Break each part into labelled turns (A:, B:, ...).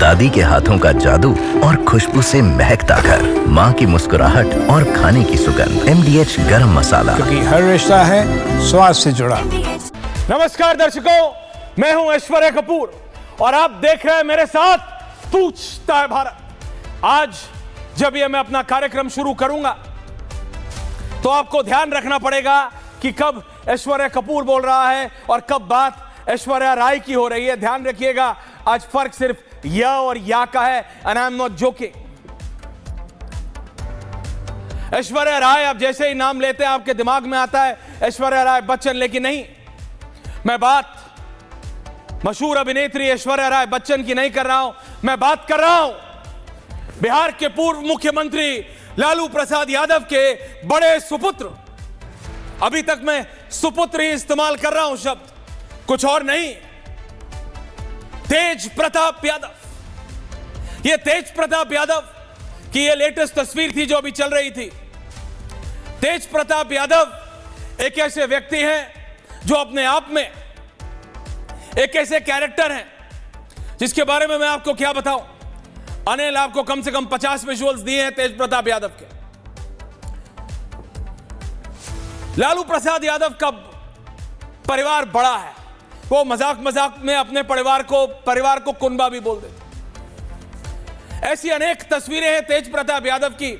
A: दादी के हाथों का जादू और खुशबू से महकता घर, माँ की मुस्कुराहट और खाने की सुगंध। MDH गरम मसाला,
B: क्योंकि हर रिश्ता है स्वाद से जुड़ा।
C: नमस्कार दर्शकों, मैं हूं ऐश्वर्या कपूर और आप देख रहे हैं मेरे साथ पूछता है भारत। आज जब ये मैं अपना कार्यक्रम शुरू करूंगा तो आपको ध्यान रखना पड़ेगा कि कब ऐश्वर्या कपूर बोल रहा है और कब बात ऐश्वर्या राय की हो रही है। ध्यान रखिएगा, आज फर्क सिर्फ या और या का है, and I am not joking. Aishwarya Rai, आप जैसे ही नाम लेते हैं आपके दिमाग में आता है ऐश्वर्या राय बच्चन, लेकिन नहीं, मैं बात मशहूर अभिनेत्री ऐश्वर्या राय बच्चन की नहीं कर रहा हूं। मैं बात कर रहा हूं बिहार के पूर्व मुख्यमंत्री लालू प्रसाद यादव के बड़े सुपुत्र। अभी तक मैं सुपुत्र ही इस्तेमाल कर रहा हूं शब्द, कुछ और नहीं। तेज प्रताप यादव। यह तेज प्रताप यादव की यह लेटेस्ट तस्वीर थी जो अभी चल रही थी। तेज प्रताप यादव एक ऐसे व्यक्ति हैं जो अपने आप में एक ऐसे कैरेक्टर हैं जिसके बारे में मैं आपको क्या बताऊं। अनिल आपको कम से कम 50 विजुअल्स दिए हैं तेज प्रताप यादव के। लालू प्रसाद यादव का परिवार बड़ा है, वो मजाक मजाक में अपने परिवार को कुनबा भी बोल देते। ऐसी अनेक तस्वीरें हैं तेज प्रताप यादव की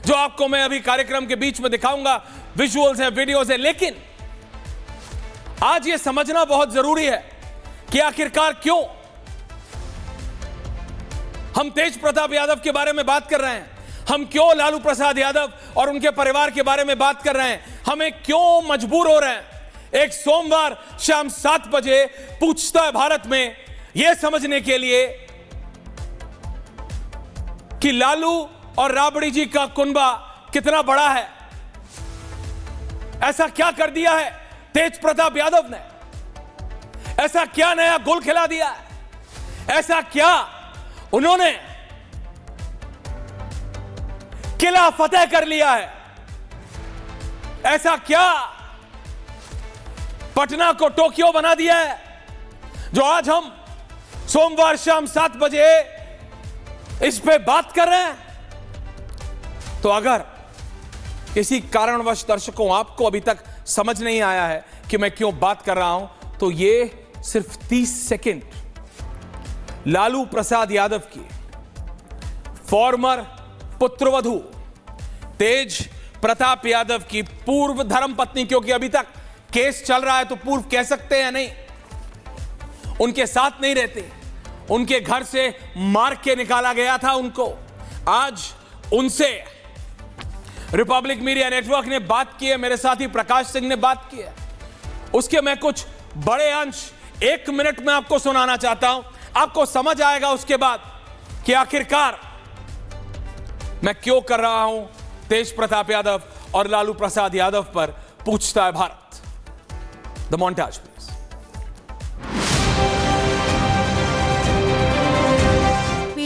C: जो आपको मैं अभी कार्यक्रम के बीच में दिखाऊंगा। विजुअल्स है, वीडियोस है, लेकिन आज यह समझना बहुत जरूरी है कि आखिरकार क्यों हम तेज प्रताप यादव के बारे में बात कर रहे हैं, हम क्यों लालू प्रसाद यादव और उनके परिवार के बारे में बात कर रहे हैं, हमें क्यों मजबूर हो रहे हैं एक सोमवार शाम 7 बजे पूछता है भारत में यह समझने के लिए कि लालू और राबड़ी जी का कुनबा कितना बड़ा है। ऐसा क्या कर दिया है तेज प्रताप यादव ने, ऐसा क्या नया गोल खिला दिया है, ऐसा क्या उन्होंने किला फतेह कर लिया है, ऐसा क्या पटना को टोक्यो बना दिया है जो आज हम सोमवार शाम 7 बजे इस पे बात कर रहे हैं। तो अगर किसी कारणवश दर्शकों आपको अभी तक समझ नहीं आया है कि मैं क्यों बात कर रहा हूं, तो ये सिर्फ 30 सेकंड लालू प्रसाद यादव की फॉर्मर पुत्रवधू तेज प्रताप यादव की पूर्व धर्मपत्नी, क्योंकि अभी तक केस चल रहा है तो पूर्व कह सकते हैं नहीं, उनके साथ नहीं रहते, उनके घर से मार के निकाला गया था उनको। आज उनसे रिपब्लिक मीडिया नेटवर्क ने बात की है, मेरे साथी प्रकाश सिंह ने बात की है। उसके मैं कुछ बड़े अंश 1 मिनट में आपको सुनाना चाहता हूं, आपको समझ आएगा उसके बाद कि आखिरकार मैं क्यों कर रहा हूं तेज प्रताप यादव और लालू प्रसाद यादव पर पूछता है भारत। The montage please.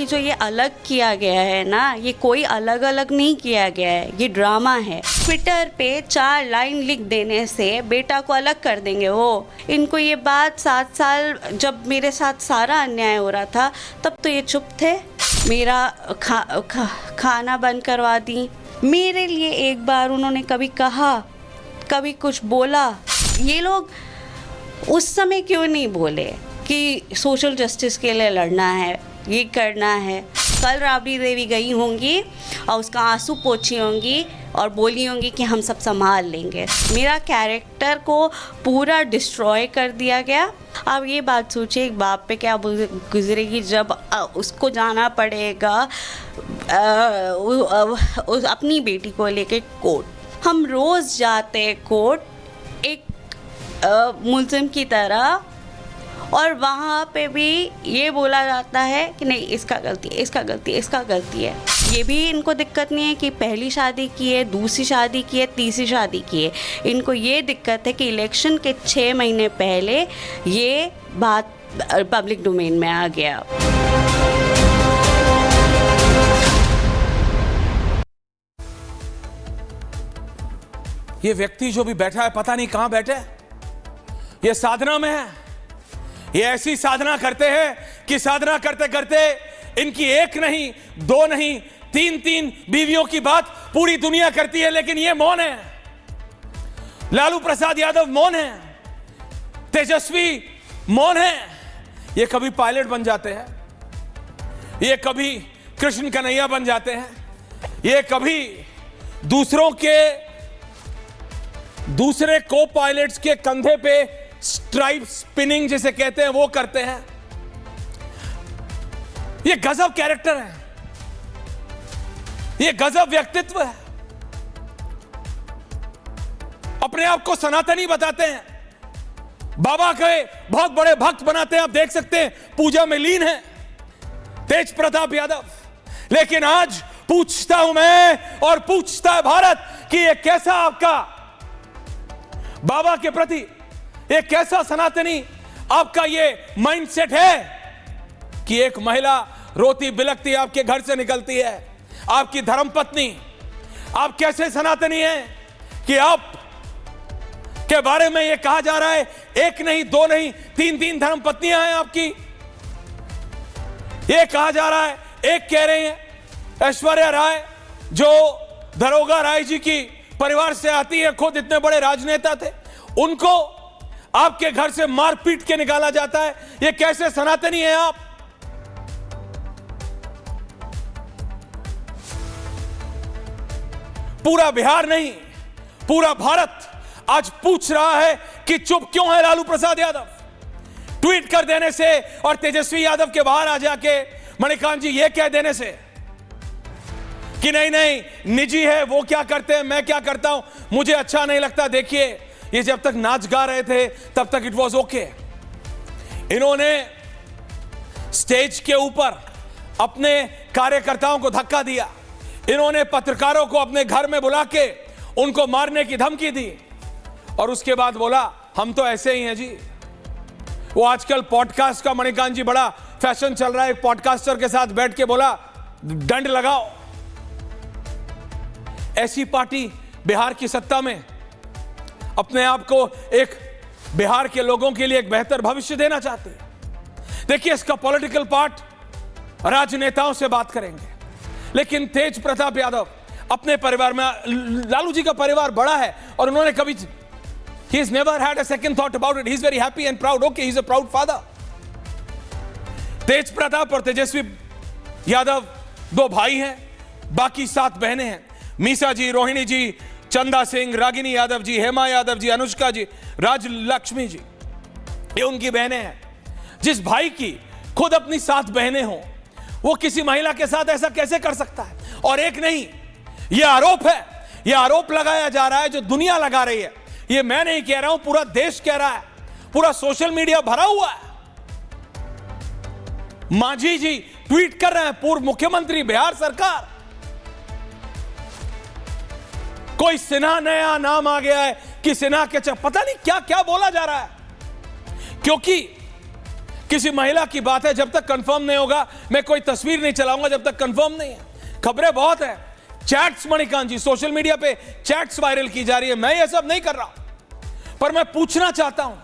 D: जो ये अलग किया गया है ना, ये कोई अलग अलग नहीं किया गया है, ये ड्रामा है। ट्विटर पे 4 लाइन लिख देने से बेटा को अलग कर देंगे वो। इनको ये बात 7 साल जब मेरे साथ सारा अन्याय हो रहा था तब तो ये चुप थे। मेरा खाना बंद करवा दी। मेरे लिए एक बार उन्होंने कभी कहा, कभी कुछ बोला? ये लोग उस समय क्यों नहीं बोले कि सोशल जस्टिस के लिए लड़ना है, ये करना है? कल राबड़ी देवी गई होंगी और उसका आंसू पोंछी होंगी और बोली होंगी कि हम सब संभाल लेंगे। मेरा कैरेक्टर को पूरा डिस्ट्रॉय कर दिया गया। अब ये बात सोचिए एक बाप पे क्या गुजरेगी जब उसको जाना पड़ेगा अपनी बेटी को लेके कोर्ट। हम रोज़ जाते हैं कोर्ट एक मुल्ज़िम की तरह, और वहाँ पे भी ये बोला जाता है कि नहीं इसका गलती है, इसका गलती है, इसका गलती है। ये भी इनको दिक्कत नहीं है कि पहली शादी की है, दूसरी शादी की है, तीसरी शादी की है। इनको ये दिक्कत है कि इलेक्शन के 6 महीने पहले ये बात पब्लिक डोमेन में आ गया। ये
C: व्यक्ति जो भी बैठा है पता नहीं कहां बैठे, ये साधना में है, ये ऐसी साधना करते हैं कि साधना करते करते इनकी एक नहीं, दो नहीं, तीन बीवियों की बात पूरी दुनिया करती है, लेकिन ये मौन है। लालू प्रसाद यादव मौन है, तेजस्वी मौन है। ये कभी पायलट बन जाते हैं, ये कभी कृष्ण कन्हैया बन जाते हैं, ये कभी दूसरे को पायलट्स के कंधे पे स्ट्राइप स्पिनिंग जिसे कहते हैं वो करते हैं। ये गजब कैरेक्टर है, ये गजब व्यक्तित्व है। अपने आप को सनातनी बताते हैं, बाबा के बहुत बड़े भक्त बनाते हैं, आप देख सकते हैं पूजा में लीन है तेज प्रताप यादव। लेकिन आज पूछता हूं मैं और पूछता है भारत कि ये कैसा आपका बाबा के प्रति, ये कैसा सनातनी आपका ये माइंडसेट है कि एक महिला रोती बिलखती आपके घर से निकलती है, आपकी धर्मपत्नी। आप कैसे सनातनी हैं कि आप के बारे में यह कहा जा रहा है एक नहीं, दो नहीं, तीन धर्मपत्नियां हैं आपकी। यह कहा जा रहा है, एक कह रहे हैं ऐश्वर्या राय जो दरोगा राय जी की परिवार से आती है, खुद इतने बड़े राजनेता थे, उनको आपके घर से मार पीट के निकाला जाता है। यह कैसे सनातनी है आप? पूरा बिहार नहीं, पूरा भारत आज पूछ रहा है कि चुप क्यों है लालू प्रसाद यादव। ट्वीट कर देने से और तेजस्वी यादव के बाहर आ जाके मणिकांत जी ये कह देने से कि नहीं निजी है, वो क्या करते हैं मैं क्या करता हूं, मुझे अच्छा नहीं लगता। देखिए ये जब तक नाच गा रहे थे तब तक इट वाज ओके। इन्होंने स्टेज के ऊपर अपने कार्यकर्ताओं को धक्का दिया, इन्होंने पत्रकारों को अपने घर में बुला के उनको मारने की धमकी दी और उसके बाद बोला हम तो ऐसे ही हैं जी। वो आजकल पॉडकास्ट का मणिकांत जी बड़ा फैशन चल रहा है, एक पॉडकास्टर के साथ बैठ के बोला दंड लगाओ। ऐसी पार्टी बिहार की सत्ता में अपने आप को एक बिहार के लोगों के लिए एक बेहतर भविष्य देना चाहती है। देखिए इसका पॉलिटिकल पार्ट राजनेताओं से बात करेंगे, लेकिन तेज प्रताप यादव अपने परिवार में, लालू जी का परिवार बड़ा है और उन्होंने कभी he has never had a second thought about it. He is very happy and proud. Okay, he is a proud father. तेज प्रताप और तेजस्वी यादव दो भाई हैं, बाकी 7 बहनें हैं। मीसा जी, रोहिणी जी, चंदा सिंह, रागिनी यादव जी, हेमा यादव जी, अनुष्का जी, राजलक्ष्मी जी, ये उनकी बहनें हैं। जिस भाई की खुद अपनी 7 बहनें हों, वो किसी महिला के साथ ऐसा कैसे कर सकता है? और एक नहीं, यह आरोप है, यह आरोप लगाया जा रहा है जो दुनिया लगा रही है। ये मैं नहीं कह रहा हूं, पूरा देश कह रहा है, पूरा सोशल मीडिया भरा हुआ है। मांझी जी ट्वीट कर रहे हैं, पूर्व मुख्यमंत्री बिहार सरकार। कोई सिन्हा नया नाम आ गया है कि सिन्हा के पता नहीं क्या क्या बोला जा रहा है, क्योंकि किसी महिला की बात है। जब तक कंफर्म नहीं होगा मैं कोई तस्वीर नहीं चलाऊंगा जब तक कंफर्म नहीं है। खबरें बहुत है, चैट्स मणिकांत जी सोशल मीडिया पे चैट्स वायरल की जा रही है, मैं ये सब नहीं कर रहा, पर मैं पूछना चाहता हूं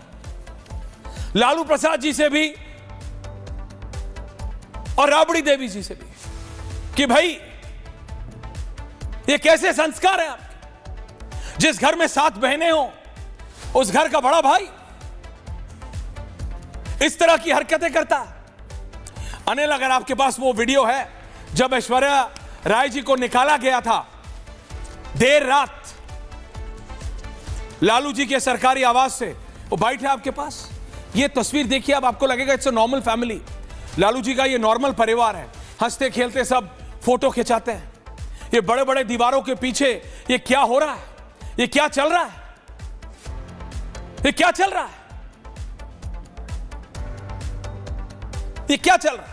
C: लालू प्रसाद जी से भी और राबड़ी देवी जी से भी कि भाई ये कैसे संस्कार है आपके? जिस घर में 7 बहनें हो, उस घर का बड़ा भाई इस तरह की हरकतें करता। अनिल, अगर आपके पास वो वीडियो है जब ऐश्वर्या राय जी को निकाला गया था देर रात लालू जी के सरकारी आवास से, वो बाइट है आपके पास, ये तस्वीर देखिए, अब आपको लगेगा it's a normal family. Lalu ji का ये नॉर्मल परिवार है, हंसते खेलते सब फोटो खिंचाते हैं। ये बड़े बड़े दीवारों के पीछे ये क्या हो रहा है? ये क्या चल रहा है? ये क्या चल रहा है? ये क्या चल रहा है?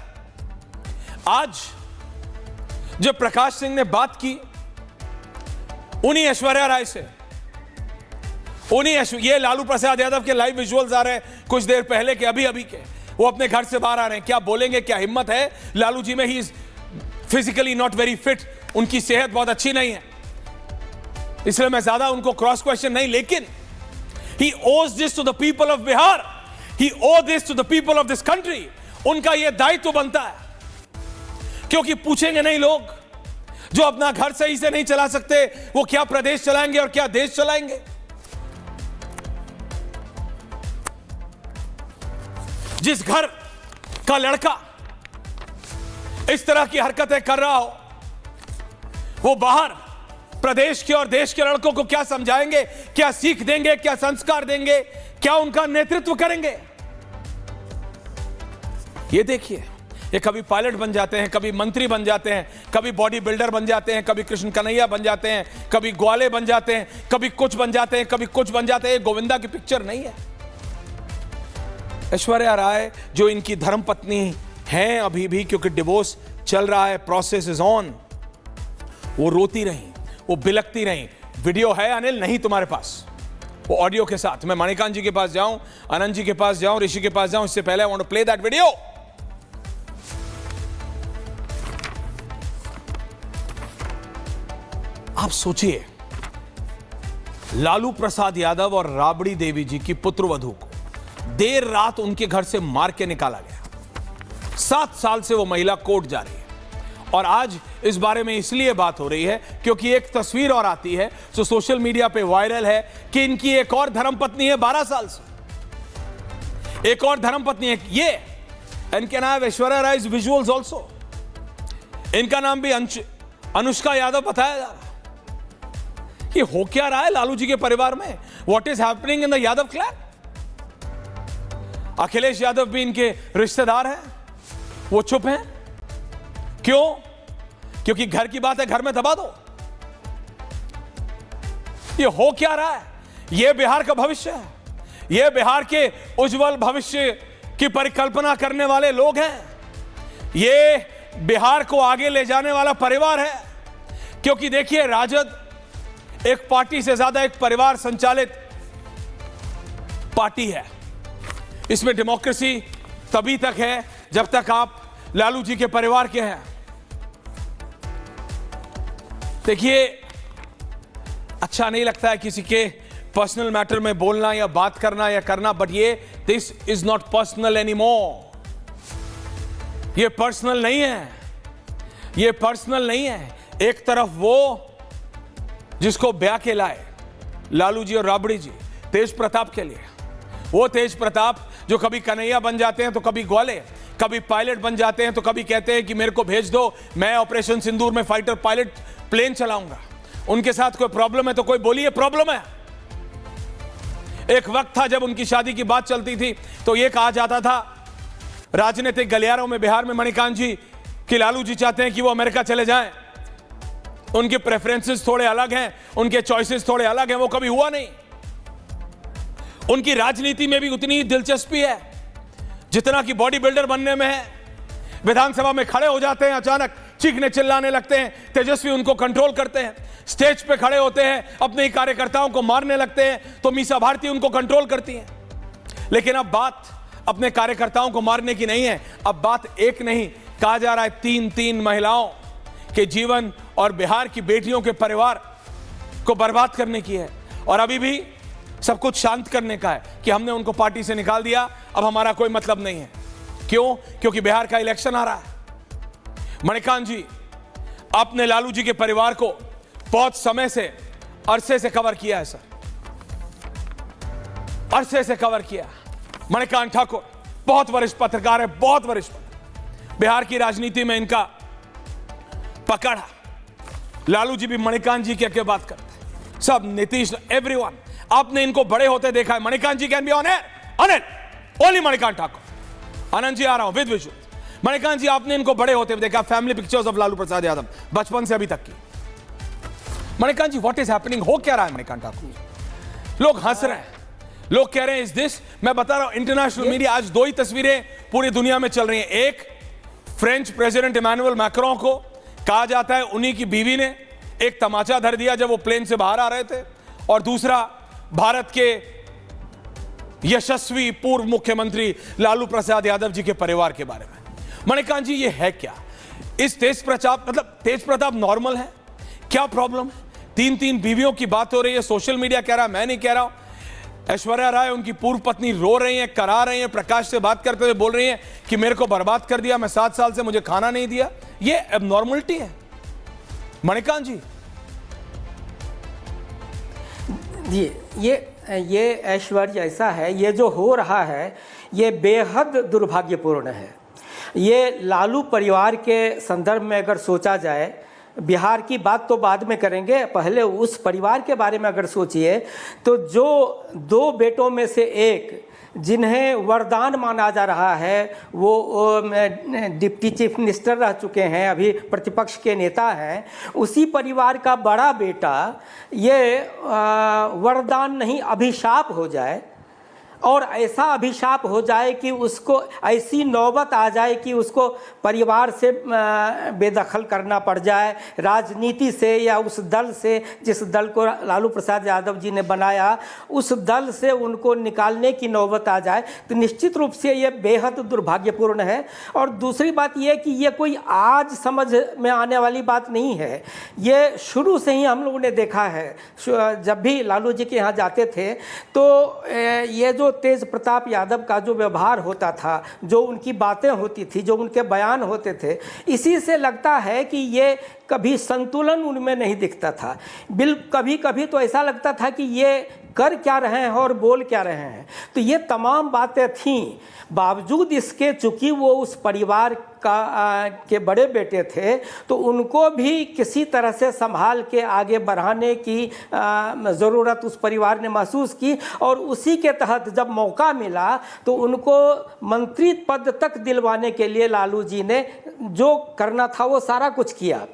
C: आज जब प्रकाश सिंह ने बात की उन्हीं ऐश्वर्या राय से, ये लालू प्रसाद यादव के लाइव विजुअल्स आ रहे हैं कुछ देर पहले के, अभी के, वो अपने घर से बाहर आ रहे हैं। क्या बोलेंगे? क्या हिम्मत है लालू जी में? He is physically not very fit, उनकी सेहत बहुत अच्छी नहीं है, इसलिए मैं ज्यादा उनको क्रॉस क्वेश्चन नहीं, लेकिन he owes this to the people of Bihar He owe this to the people of this country. उनका यह दायित्व बनता है, क्योंकि पूछेंगे नहीं लोग जो अपना घर सही से नहीं चला सकते, वो क्या प्रदेश चलाएंगे और क्या देश चलाएंगे। जिस घर का लड़का इस तरह की हरकतें कर रहा हो, वो बाहर प्रदेश के और देश के लड़कों को क्या समझाएंगे, क्या सीख देंगे, क्या संस्कार देंगे, क्या उनका नेतृत्व करेंगे। ये देखिए, ये कभी पायलट बन जाते हैं, कभी मंत्री बन जाते हैं, कभी बॉडी बिल्डर बन जाते हैं, कभी कृष्ण कन्हैया बन जाते हैं, कभी ग्वाले बन जाते हैं, कभी कुछ बन जाते हैं, कभी कुछ बन जाते हैं। गोविंदा की पिक्चर नहीं है। ऐश्वर्या राय जो इनकी धर्मपत्नी हैं अभी भी, क्योंकि डिवोर्स चल रहा है, प्रोसेस इज ऑन, वो रोती रही, वो बिलकती रही। वीडियो है अनिल नहीं तुम्हारे पास, वो ऑडियो के साथ। मैं मणिकांत जी के पास जाऊं, आनंद जी के पास जाऊं, ऋषि के पास जाऊं, इससे पहले I want to play that video. आप सोचिए, लालू प्रसाद यादव और राबड़ी देवी जी की पुत्रवधू को देर रात उनके घर से मार के निकाला गया। 7 साल से वो महिला कोर्ट जा रही है, और आज इस बारे में इसलिए बात हो रही है क्योंकि एक तस्वीर और आती है जो सोशल मीडिया पे वायरल है कि इनकी एक और धर्मपत्नी है 12 साल से, एक और धर्मपत्नी है। ये इनके नाम ऐश्वर्या राय विजुअल्स ऑल्सो, इनका नाम भी अनुष्का यादव बताया जा रहा है। कि हो क्या रहा है लालू जी के परिवार में, what is happening in the Yadav clan. Akhilesh Yadav भी इनके रिश्तेदार हैं, वो चुप हैं। क्यों? क्योंकि घर की बात है, घर में दबा दो। ये हो क्या रहा है? ये बिहार का भविष्य है, ये बिहार के उज्जवल भविष्य की परिकल्पना करने वाले लोग हैं, ये बिहार को आगे ले जाने वाला परिवार है। क्योंकि देखिए, राजद एक पार्टी से ज्यादा एक परिवार संचालित पार्टी है। इसमें डेमोक्रेसी तभी तक है जब तक आप लालू जी के परिवार के हैं। देखिए, अच्छा नहीं लगता है किसी के पर्सनल मैटर में बोलना या बात करना या करना, बट ये this is not personal anymore. ये पर्सनल नहीं है, ये पर्सनल नहीं है। एक तरफ वो जिसको ब्याह के लाए लालू जी और राबड़ी जी तेज प्रताप के लिए, वो तेज प्रताप जो कभी कन्हैया बन जाते हैं तो कभी ग्वाले, कभी पायलट बन जाते हैं तो कभी कहते हैं कि मेरे को भेज दो, मैं ऑपरेशन सिंदूर में फाइटर पायलट प्लेन चलाऊंगा। उनके साथ कोई प्रॉब्लम है तो कोई बोलिए प्रॉब्लम है। एक वक्त था जब उनकी शादी की बात चलती थी तो ये कहा जाता था राजनीतिक गलियारों में बिहार में, मणिकांत जी, कि लालू जी चाहते हैं कि वो अमेरिका चले जाएं, उनके प्रेफरेंसेस थोड़े अलग हैं, उनके चॉइसेस थोड़े अलग हैं। वो कभी हुआ नहीं। उनकी राजनीति में भी उतनी ही दिलचस्पी है जितना कि बॉडी बिल्डर बनने में है। विधानसभा में खड़े हो जाते हैं, अचानक चीखने चिल्लाने लगते हैं, तेजस्वी उनको कंट्रोल करते हैं। स्टेज पे खड़े होते हैं, अपने ही कार्यकर्ताओं को मारने लगते हैं तो मीसा भारती उनको कंट्रोल करती हैं। लेकिन अब बात अपने कार्यकर्ताओं को मारने की नहीं है, अब बात एक नहीं, कहा जा रहा है 3 महिलाओं के जीवन और बिहार की बेटियों के परिवार को बर्बाद करने की है। और अभी भी सब कुछ शांत करने का है कि हमने उनको पार्टी से निकाल दिया, अब हमारा कोई मतलब नहीं है। क्यों? क्योंकि बिहार का इलेक्शन आ रहा है। मणिकांत जी, आपने लालू जी के परिवार को बहुत समय से, अरसे से कवर किया है सर, अरसे से कवर किया। मणिकांत ठाकुर बहुत वरिष्ठ पत्रकार है, बहुत वरिष्ठ पत्रकार। बिहार की राजनीति में इनका पकड़ है। लालू जी भी मणिकांत जी के बात करते हैं, सब नीतीश, एवरीवन। आपने इनको बड़े होते देखा है। Manikant ji can be on air, Anil, only Manikant Thakur. Anand ji आ रहा हूं विद विजुअल। मणिकांत जी, आपने इनको बड़े होते देखा, family pictures of Lalu Prasad Yadav, बचपन से अभी तक की। मणिकांत जी, व्हाट इज हैपनिंग? हो क्या रहा है मणिकांत ठाकुर? लोग हंस रहे हैं, लोग कह रहे हैं इज दिस, मैं बता रहा हूं, इंटरनेशनल मीडिया आज 2 ही तस्वीरें पूरी दुनिया में चल रही हैं। एक, फ्रेंच प्रेसिडेंट इमैनुअल मैक्रों को कहा जाता है उन्हीं की बीवी ने एक तमाचा धर दिया जब वो प्लेन से बाहर आ रहे थे, और दूसरा भारत के यशस्वी पूर्व मुख्यमंत्री लालू प्रसाद यादव जी के परिवार के बारे में। मणिकांत जी, ये है क्या? इस तेज प्रताप, मतलब तेज प्रताप नॉर्मल है? क्या प्रॉब्लम है? 3 बीवियों की बात हो रही है, सोशल मीडिया कह रहा है, मैं नहीं कह रहा हूं। ऐश्वर्या राय उनकी पूर्व पत्नी रो रही हैं, करा रही हैं, प्रकाश से बात करते हुए बोल रही हैं कि मेरे को बर्बाद कर दिया, मैं 7 साल से मुझे खाना नहीं दिया। ये एबनॉर्मलिटी है। मणिकांत जी
E: जी, ये ऐश्वर्य ऐसा है, ये जो हो रहा है ये बेहद दुर्भाग्यपूर्ण है। ये लालू परिवार के संदर्भ में अगर सोचा जाए, बिहार की बात तो बाद में करेंगे, पहले उस परिवार के बारे में अगर सोचिए तो जो 2 बेटों में से एक जिन्हें वरदान माना जा रहा है वो डिप्टी चीफ मिनिस्टर रह चुके हैं, अभी प्रतिपक्ष के नेता हैं, उसी परिवार का बड़ा बेटा ये वरदान नहीं अभिशाप हो जाए, और ऐसा अभिशाप हो जाए कि उसको ऐसी नौबत आ जाए कि उसको परिवार से बेदखल करना पड़ जाए, राजनीति से या उस दल से जिस दल को लालू प्रसाद यादव जी ने बनाया उस दल से उनको निकालने की नौबत आ जाए, तो निश्चित रूप से ये बेहद दुर्भाग्यपूर्ण है। और दूसरी बात ये कि ये कोई आज समझ में आने वाली बात नहीं है, ये शुरू से ही हम लोगों ने देखा है। जब भी लालू जी के यहाँ जाते थे तो ये जो तेज प्रताप यादव का जो व्यवहार होता था, जो उनकी बातें होती थी, जो उनके बयान होते थे, इसी से लगता है कि ये कभी संतुलन उनमें नहीं दिखता था। कभी कभी तो ऐसा लगता था कि ये कर क्या रहे हैं और बोल क्या रहे हैं। तो ये तमाम बातें थीं, बावजूद इसके चूँकि वो उस परिवार के बड़े बेटे थे तो उनको भी किसी तरह से संभाल के आगे बढ़ाने की ज़रूरत उस परिवार ने महसूस की, और उसी के तहत जब मौका मिला तो उनको मंत्री पद तक दिलवाने के लिए लालू जी ने जो करना था वो सारा कुछ किया।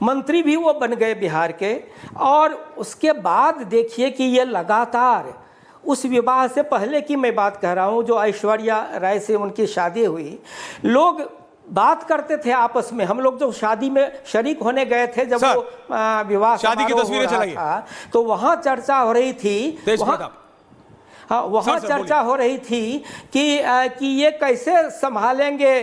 E: मंत्री भी वो बन गए बिहार के, और उसके बाद देखिए कि ये लगातार उस विवाह से पहले की मैं बात कह रहा हूँ जो ऐश्वर्या राय से उनकी शादी हुई, लोग बात करते थे आपस में। हम लोग जो शादी में शरीक होने गए थे जब वो विवाह
C: शादी की तस्वीरें चलाई
E: था तो वहाँ चर्चा हो रही थी, वहाँ चर्चा हो रही थी कि ये कैसे संभालेंगे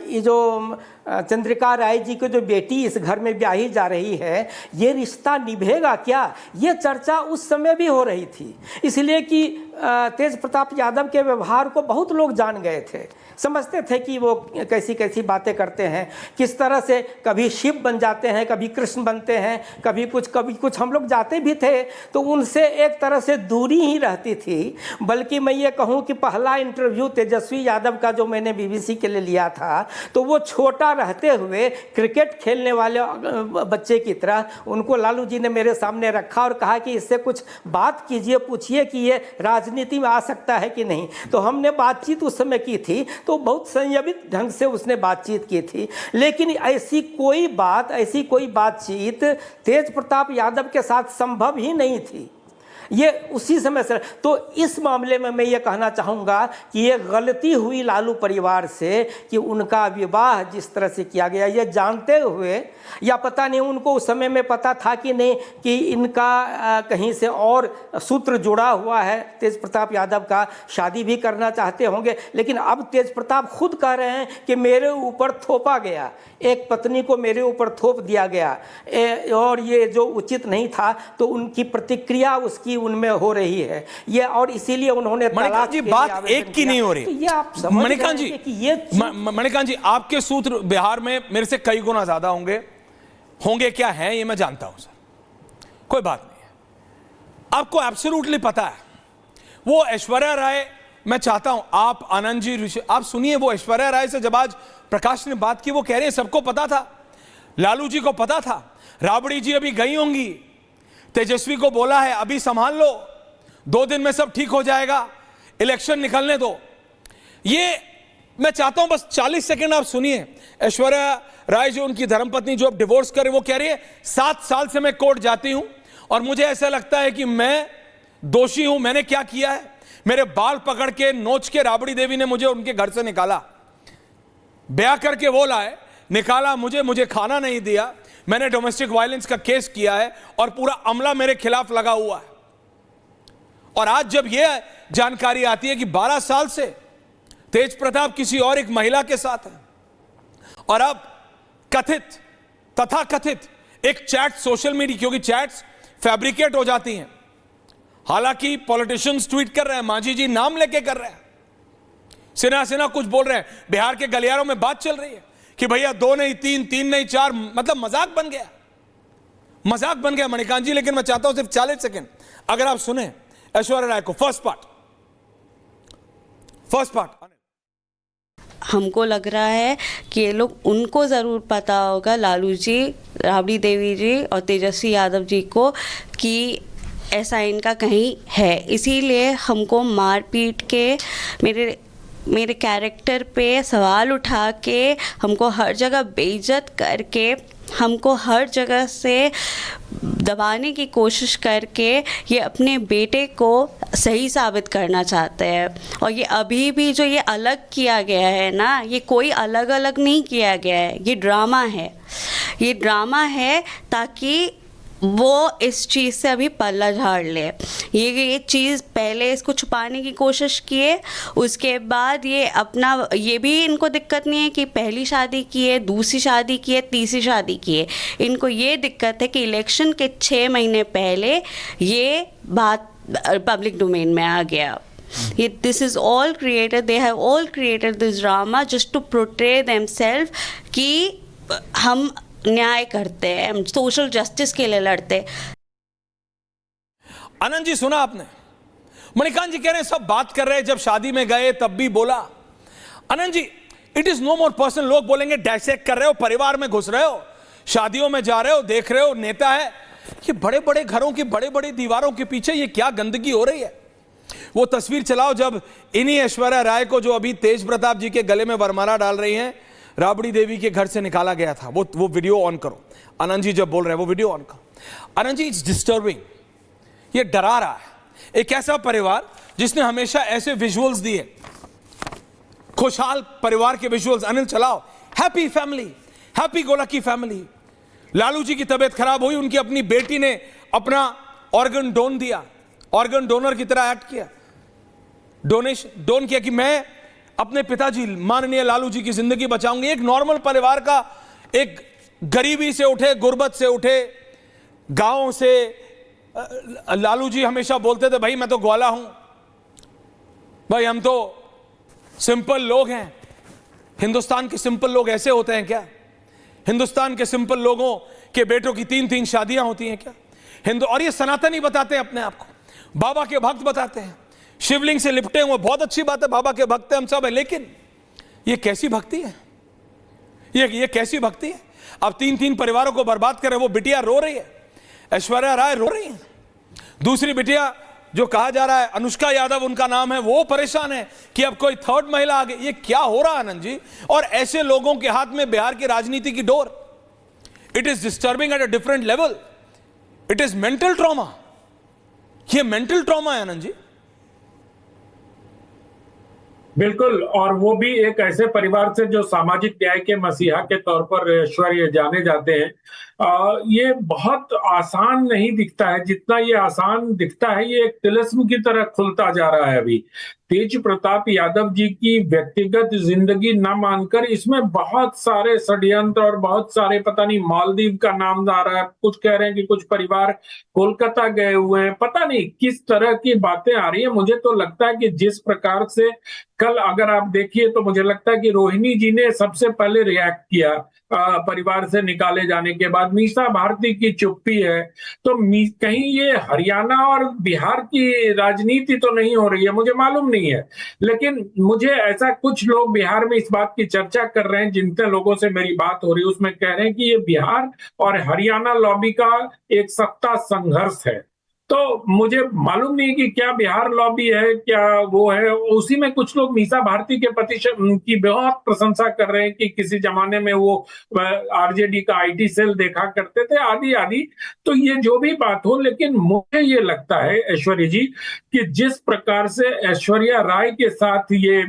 E: ये जो चंद्रिका राय जी की जो बेटी इस घर में ब्याही जा रही है, ये रिश्ता निभेगा क्या, ये चर्चा उस समय भी हो रही थी। इसलिए कि तेज प्रताप यादव के व्यवहार को बहुत लोग जान गए थे, समझते थे कि वो कैसी कैसी बातें करते हैं, किस तरह से कभी शिव बन जाते हैं, कभी कृष्ण बनते हैं, कभी कुछ हम लोग जाते भी थे तो उनसे एक तरह से दूरी ही रहती थी। बल्कि मैं ये कहूँ कि पहला इंटरव्यू तेजस्वी यादव का जो मैंने BBC के लिए लिया था तो वो छोटा रहते हुए क्रिकेट खेलने वाले बच्चे की तरह उनको लालू जी ने मेरे सामने रखा और कहा कि इससे कुछ बात कीजिए, पूछिए कि ये राजनीति में आ सकता है कि नहीं। तो हमने बातचीत उस समय की थी, तो बहुत संयमित ढंग से उसने बातचीत की थी। लेकिन ऐसी कोई बातचीत तेज प्रताप यादव के साथ संभव ही नहीं थी, ये उसी समय से। तो इस मामले में मैं ये कहना चाहूँगा कि ये गलती हुई लालू परिवार से कि उनका विवाह जिस तरह से किया गया, ये जानते हुए या पता नहीं उनको उस समय में पता था कि नहीं कि इनका कहीं से और सूत्र जुड़ा हुआ है, तेज प्रताप यादव का शादी भी करना चाहते होंगे। लेकिन अब तेज प्रताप खुद कह रहे हैं कि मेरे ऊपर थोपा गया, एक पत्नी को मेरे ऊपर थोप दिया गया और ये जो उचित नहीं था, तो उनकी प्रतिक्रिया उसकी उनमें हो रही है ये, और इसीलिए उन्होंने
C: मणिकांत जी बात एक की नहीं हो रही।
E: तो ये आप समझ
C: मणिकांत जी
E: कि ये
C: मणिकांत जी आपके सूत्र बिहार में मेरे से कई गुना ज्यादा होंगे क्या है ये मैं जानता हूं सर, कोई बात नहीं है। आपको एब्सोल्युटली पता है वो ऐश्वर्या राय, मैं चाहता हूं आप आनंद जी आप सुनिए, वो ऐश्वर्या राय से जब आज प्रकाश ने बात की वो कह रहे हैं सबको पता था, लालू जी को पता था, राबड़ी जी अभी गई होंगी, तेजस्वी को बोला है अभी संभाल लो, 2 दिन में सब ठीक हो जाएगा, इलेक्शन निकलने दो। ये मैं चाहता हूं बस 40 सेकंड आप सुनिए। ऐश्वर्या राय जो उनकी धर्मपत्नी जो अब डिवोर्स करे, वो कह रही है 7 साल से मैं कोर्ट जाती हूं और मुझे ऐसा लगता है कि मैं दोषी हूं, मैंने क्या किया है, मेरे बाल पकड़ के नोच के राबड़ी देवी ने मुझे उनके घर से निकाला, ब्याह करके वो लाए, निकाला मुझे खाना नहीं दिया, मैंने डोमेस्टिक वायलेंस का केस किया है और पूरा अमला मेरे खिलाफ लगा हुआ है। और आज जब यह जानकारी आती है कि 12 साल से तेज प्रताप किसी और एक महिला के साथ है और अब तथाकथित एक चैट सोशल मीडिया, क्योंकि चैट्स फैब्रिकेट हो जाती हैं, हालांकि पॉलिटिशियंस ट्वीट कर रहे हैं, मांझी जी नाम लेके कर रहे हैं, सिन्हा कुछ बोल रहे हैं, बिहार के गलियारों में बात चल रही है कि भैया 2 नहीं 3, 3 नहीं 4, मतलब मजाक बन गया मणिकांत जी। लेकिन मैं चाहता हूं सिर्फ 40 सेकंड अगर आप सुने ऐश्वर्या राय को। फर्स्ट पार्ट
D: हमको लग रहा है कि ये लोग, उनको ज़रूर पता होगा, लालू जी, राबड़ी देवी जी और तेजस्वी यादव जी को, कि ऐसा इनका कहीं है, इसीलिए हमको मार पीट के, मेरे कैरेक्टर पे सवाल उठा के, हमको हर जगह बेइज्जत करके, हमको हर जगह से दबाने की कोशिश करके ये अपने बेटे को सही साबित करना चाहते हैं। और ये अभी भी जो ये अलग किया गया है ना, ये कोई अलग अलग नहीं किया गया है, ये ड्रामा है ताकि वो इस चीज़ से अभी पल्ला झाड़ ले। ये चीज़ पहले इसको छुपाने की कोशिश किए, उसके बाद ये अपना, ये भी इनको दिक्कत नहीं है कि पहली शादी की है, दूसरी शादी की है, तीसरी शादी की है। इनको ये दिक्कत है कि इलेक्शन के 6 महीने पहले ये बात पब्लिक डोमेन में आ गया। This is all created, they have all created this drama just to portray themselves कि हम न्याय करते हैं, हम सोशल जस्टिस के लिए लड़ते।
C: आनंद जी सुना आपने, मणिकांत जी कह रहे हैं सब बात कर रहे हैं, जब शादी में गए तब भी बोला। Anand ji, it is no more personal. लोग बोलेंगे डायसेक्ट कर रहे हो, परिवार में घुस रहे हो, शादियों में जा रहे हो, देख रहे हो नेता है। ये बड़े बड़े घरों की बड़े बड़ी दीवारों के पीछे ये क्या गंदगी हो रही है। वो तस्वीर चलाओ जब इन्हीं ऐश्वर्या राय को, जो अभी तेज प्रताप जी के गले में वरमाला डाल रही हैं, राबड़ी देवी के घर से निकाला गया था। वो वीडियो ऑन करो। आनंद जी जब बोल रहे हैं वो वीडियो ऑन करो। आनंद जी, इट्स डिस्टर्बिंग, ये डरा रहा है। एक ऐसा परिवार जिसने हमेशा ऐसे विजुअल्स दिए, खुशहाल परिवार के विजुअल्स। अनिल चलाओ, happy family, happy go lucky family. Lalu ji की तबीयत खराब हुई, उनकी अपनी बेटी ने अपना ऑर्गन डोन दिया, ऑर्गन डोनर की तरह एक्ट किया, डोन किया कि मैं अपने पिताजी माननीय लालू जी की जिंदगी बचाऊंगी। एक नॉर्मल परिवार का, एक गरीबी से उठे, गुर्बत से उठे, गांव से। लालू जी हमेशा बोलते थे, भाई मैं तो ग्वाला हूं, भाई हम तो सिंपल लोग हैं। हिंदुस्तान के सिंपल लोग ऐसे होते हैं क्या? हिंदुस्तान के सिंपल लोगों के बेटों की 3-3 शादियां होती हैं क्या? और ये सनातनी बताते हैं अपने आप को, बाबा के भक्त बताते हैं, शिवलिंग से लिपटे हुए। बहुत अच्छी बात है, बाबा के भक्त हम सब है, लेकिन ये कैसी भक्ति है? ये कैसी भक्ति है? अब 3-3 परिवारों को बर्बाद कर रहे। वो बिटिया रो रही है, ऐश्वर्या राय रो रही है। दूसरी बिटिया जो कहा जा रहा है अनुष्का यादव उनका नाम है, वो परेशान है कि अब कोई थर्ड महिला आ गई। ये क्या हो रहा है आनंद जी? और ऐसे लोगों के हाथ में बिहार की राजनीति की door. It is disturbing at a different level. It is mental trauma. ये मेंटल ट्रॉमा है आनंद जी।
F: बिल्कुल, और वो भी एक ऐसे परिवार से जो सामाजिक न्याय के मसीहा के तौर पर ऐश्वर्या जाने जाते हैं। ये बहुत आसान नहीं दिखता है, जितना ये आसान दिखता है ये एक तिलिस्म की तरह खुलता जा रहा है। अभी तेज प्रताप यादव जी की व्यक्तिगत जिंदगी न मानकर इसमें बहुत सारे षड्यंत्र और बहुत सारे, पता नहीं मालदीव का नाम आ रहा है, कुछ कह रहे हैं कि कुछ परिवार कोलकाता गए हुए हैं, पता नहीं किस तरह की बातें आ रही है। मुझे तो लगता है कि जिस प्रकार से कल अगर आप देखिए तो मुझे लगता है कि रोहिणी जी ने सबसे पहले रिएक्ट किया परिवार से निकाले जाने के बाद। मीसा भारती की चुप्पी है, तो कहीं ये हरियाणा और बिहार की राजनीति तो नहीं हो रही है, मुझे मालूम नहीं है। लेकिन मुझे ऐसा, कुछ लोग बिहार में इस बात की चर्चा कर रहे हैं, जिनसे लोगों से मेरी बात हो रही है, उसमें कह रहे हैं कि ये बिहार और हरियाणा लॉबी का एक सत्ता संघर्ष है। तो मुझे मालूम नहीं कि क्या बिहार लॉबी है, क्या वो है। उसी में कुछ लोग मीसा भारती के की बहुत प्रशंसा कर रहे हैं कि किसी जमाने में वो आरजेडी का आईटी सेल देखा करते थे, आदि आदि। तो ये जो भी बात हो, लेकिन मुझे ये लगता है ऐश्वर्या जी कि जिस प्रकार से ऐश्वर्या राय के साथ ये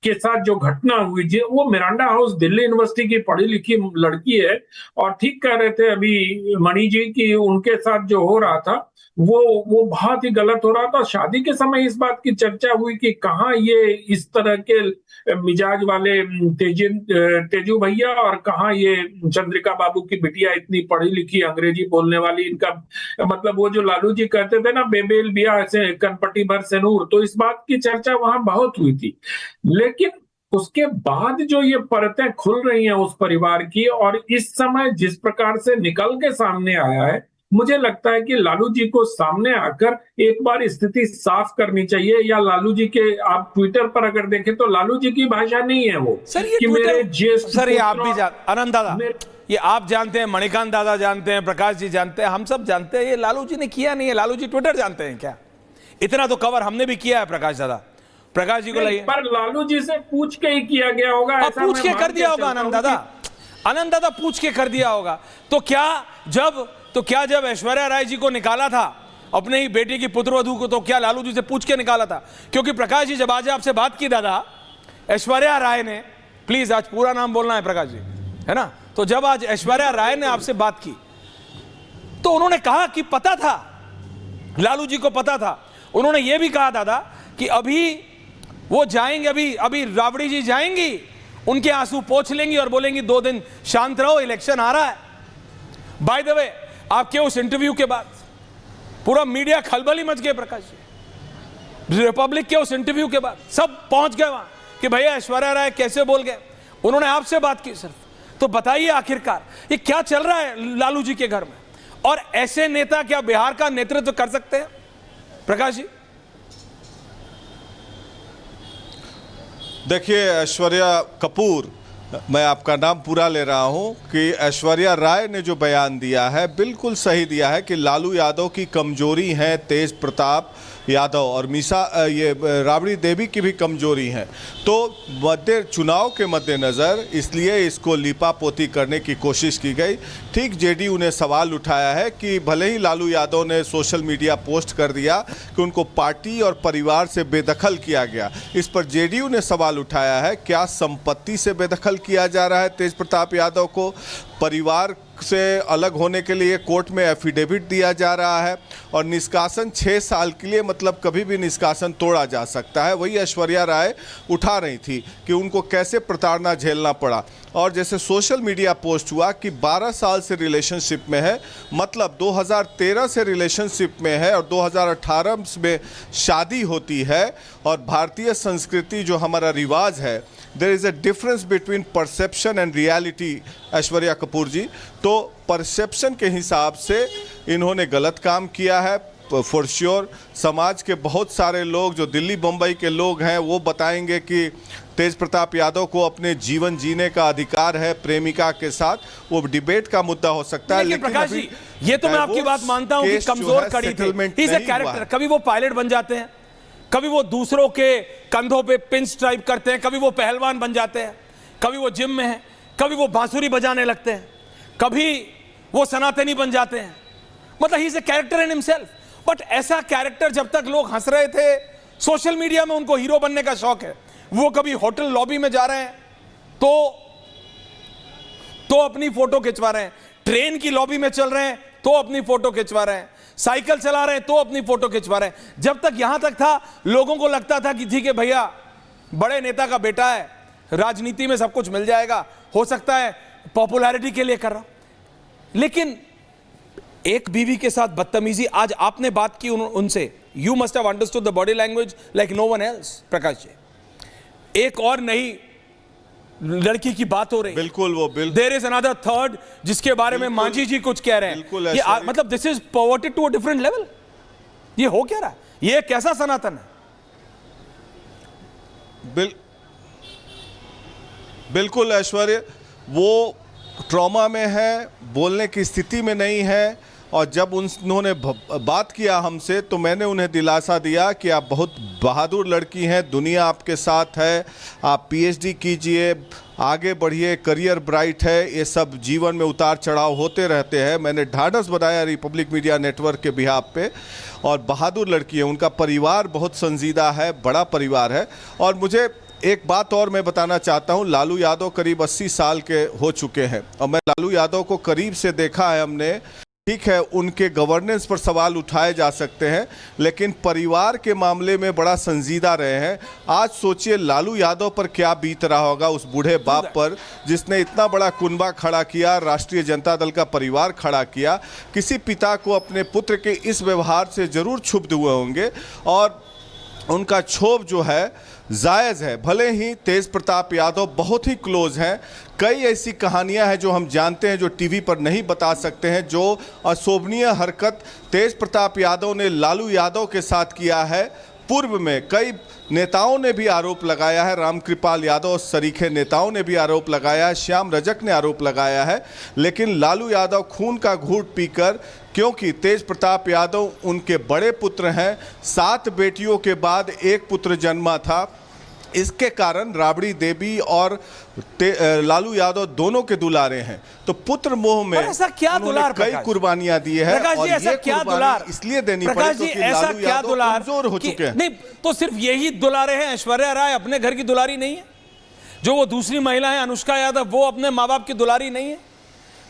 F: के साथ जो घटना हुई जी, वो मिरांडा हाउस दिल्ली यूनिवर्सिटी की पढ़ी लिखी लड़की है, और ठीक कह रहे थे अभी मणि जी कि उनके साथ जो हो रहा था वो बहुत ही गलत हो रहा था। शादी के समय इस बात की चर्चा हुई कि कहाँ ये इस तरह के मिजाज वाले तेजू भैया और कहाँ ये चंद्रिका बाबू की बिटिया इतनी पढ़ी लिखी अंग्रेजी बोलने वाली, इनका मतलब वो जो लालू जी कहते थे ना बेबेल बिया से कनपटी भर से नूर, तो इस बात की चर्चा वहां बहुत हुई थी। लेकिन उसके बाद जो ये परतें खुल रही हैं उस परिवार की, और इस समय जिस प्रकार से निकल के सामने आया है, मुझे लगता है कि लालू जी को सामने आकर एक बार स्थिति साफ करनी चाहिए। या लालू जी के आप ट्विटर पर अगर देखें तो लालू जी की भाषा नहीं है वो
C: सर, ये
F: कि मेरे ज्येष्ठ
C: सर ये आप भी आनंद दादा, ये आप जानते हैं, मणिकांत दादा जानते हैं, प्रकाश जी जानते हैं, हम सब जानते हैं, ये लालू जी ने किया नहीं है। लालू जी ट्विटर जानते हैं क्या? इतना तो कवर हमने भी किया है प्रकाश दादा, प्रकाश जी को लाइए।
F: पर लालू जी से पूछ के ही किया गया होगा, ऐसा
C: पूछ के कर दिया होगा आनंद दादा पूछ के कर दिया होगा। तो क्या जब ऐश्वर्या राय जी को निकाला था अपने ही बेटी की पुत्रवधू को, तो क्या लालू जी से पूछ के निकाला था? क्योंकि प्रकाश जी जब आज आपसे बात की दादा, ऐश्वर्या राय ने, प्लीज आज पूरा नाम बोलना है प्रकाश जी, है ना, तो जब आज ऐश्वर्या राय ने आपसे बात की तो उन्होंने कहा कि पता था, लालू जी को पता था। उन्होंने यह भी कहा दादा कि अभी वो जाएंगे, अभी राबड़ी जी जाएंगी, उनके आंसू पोंछ लेंगी और बोलेंगी 2 दिन शांत रहो, इलेक्शन आ रहा है। बाय द वे, आपके उस इंटरव्यू के बाद पूरा मीडिया खलबली मच गए प्रकाश जी, रिपब्लिक के उस इंटरव्यू के बाद सब पहुंच गए वहां कि भैया ऐश्वर्या राय कैसे बोल गए। उन्होंने आपसे बात की सिर्फ, तो बताइए आखिरकार ये क्या चल रहा है लालू जी के घर में, और ऐसे नेता क्या बिहार का नेतृत्व कर सकते हैं प्रकाश जी?
G: देखिए ऐश्वर्या कपूर, मैं आपका नाम पूरा ले रहा हूं, कि ऐश्वर्या राय ने जो बयान दिया है बिल्कुल सही दिया है कि लालू यादव की कमजोरी है तेज प्रताप यादव, और ये राबड़ी देवी की भी कमजोरी है। तो चुनाव के मद्देनज़र इसलिए इसको लीपापोती करने की कोशिश की गई। ठीक जेडीयू ने सवाल उठाया है कि भले ही लालू यादव ने सोशल मीडिया पोस्ट कर दिया कि उनको पार्टी और परिवार से बेदखल किया गया, इस पर जेडीयू ने सवाल उठाया है क्या संपत्ति से बेदखल किया जा रहा है तेज प्रताप यादव को, परिवार से अलग होने के लिए कोर्ट में एफिडेविट दिया जा रहा है, और निष्कासन 6 साल के लिए, मतलब कभी भी निष्कासन तोड़ा जा सकता है। वही ऐश्वर्या राय उठा रही थी कि उनको कैसे प्रताड़ना झेलना पड़ा। और जैसे सोशल मीडिया पोस्ट हुआ कि 12 साल से रिलेशनशिप में है, मतलब 2013 से रिलेशनशिप में है और 2018 में शादी होती है, और भारतीय संस्कृति जो हमारा रिवाज है, there is a difference between perception and reality. Aishwarya Kapoor ji, तो परसेप्शन के हिसाब से इन्होंने गलत काम किया है फॉर श्योर। समाज के बहुत सारे लोग जो दिल्ली बम्बई के लोग हैं वो बताएंगे कि तेज प्रताप यादव को अपने जीवन जीने का अधिकार है प्रेमिका के साथ, वो डिबेट का मुद्दा हो सकता है। लेकिन
C: प्रकाश जी, ये तो मैं आपकी बात मानता हूं कि कमजोर कड़ी थी, ही इज अ कैरेक्टर। कभी वो पायलट बन जाते हैं, कभी वो दूसरों के कंधों पे पिन स्ट्राइप करते हैं, कभी वो पहलवान बन जाते हैं, कभी वो जिम में है, कभी वो बांसुरी बजाने लगते हैं, कभी वो सनातनी बन जाते हैं। मतलब he is a character in himself. But ऐसा कैरेक्टर जब तक लोग हंस रहे थे, सोशल मीडिया में उनको हीरो बनने का शौक है, वो कभी होटल लॉबी में जा रहे हैं तो अपनी फोटो खिंचवा रहे हैं, ट्रेन की लॉबी में चल रहे हैं तो अपनी फोटो खिंचवा रहे हैं, साइकिल चला रहे हैं तो अपनी फोटो खिंचवा रहे हैं। जब तक यहां तक था, लोगों को लगता था कि ठीक है भैया, बड़े नेता का बेटा है, राजनीति में सब कुछ मिल जाएगा, हो सकता है पॉपुलैरिटी के लिए कर रहा। लेकिन एक बीवी के साथ बदतमीजी, आज आपने बात की उनसे, you must have understood the body language like no one else. Prakash ji, एक और नई लड़की की बात हो रही,
G: बिल्कुल वो
C: देयर इज अनदर थर्ड जिसके बारे में मांझी जी कुछ कह रहे हैं। ये मतलब this is poverty to a different level. ये हो क्या रहा है? ये कैसा सनातन है?
G: बिल्कुल ऐश्वर्या वो ट्रॉमा में है, बोलने की स्थिति में नहीं है। और जब उन्होंने बात किया हमसे तो मैंने उन्हें दिलासा दिया कि आप बहुत बहादुर लड़की हैं, दुनिया आपके साथ है, आप पीएचडी कीजिए, आगे बढ़िए, करियर ब्राइट है, ये सब जीवन में उतार चढ़ाव होते रहते हैं। मैंने ढाढ़स बनाया रिपब्लिक मीडिया नेटवर्क के बिहाफ पे, और बहादुर लड़की है, उनका परिवार बहुत संजीदा है, बड़ा परिवार है। और मुझे एक बात और मैं बताना चाहता हूं, लालू यादव करीब 80 साल के हो चुके हैं और मैं लालू यादव को करीब से देखा है हमने। ठीक है, उनके गवर्नेंस पर सवाल उठाए जा सकते हैं, लेकिन परिवार के मामले में बड़ा संजीदा रहे हैं। आज सोचिए लालू यादव पर क्या बीत रहा होगा, उस बूढ़े बाप पर जिसने इतना बड़ा कुनबा खड़ा किया, राष्ट्रीय जनता दल का परिवार खड़ा किया। किसी पिता को अपने पुत्र के इस व्यवहार से जरूर क्षुब्ध हुए होंगे और उनका क्षोभ जो है जायज़ है। भले ही तेज प्रताप यादव बहुत ही क्लोज हैं, कई ऐसी कहानियां हैं जो हम जानते हैं जो टीवी पर नहीं बता सकते हैं, जो अशोभनीय हरकत तेज प्रताप यादव ने लालू यादव के साथ किया है। पूर्व में कई नेताओं ने भी आरोप लगाया है, रामकृपाल यादव और सरीखे नेताओं ने भी आरोप लगाया है, श्याम रजक ने आरोप लगाया है, लेकिन लालू यादव खून का घूंट पीकर, क्योंकि तेज प्रताप यादव उनके बड़े पुत्र हैं, 7 बेटियों के बाद एक पुत्र जन्मा था, इसके कारण राबड़ी देवी और लालू यादव दोनों के दुलारे हैं। तो पुत्र मोह में
C: ऐसा क्या दुलार
G: कई कुर्बानियां दी है और ये कुर्बानी इसलिए देनी पड़ी क्योंकि लालू यादव कमजोर हो चुके हैं।
C: नहीं तो सिर्फ यही दुलारे हैं, ऐश्वर्या राय अपने घर की दुलारी नहीं है? जो वो दूसरी महिला है अनुष्का यादव, वो अपने माँ बाप की दुलारी नहीं है?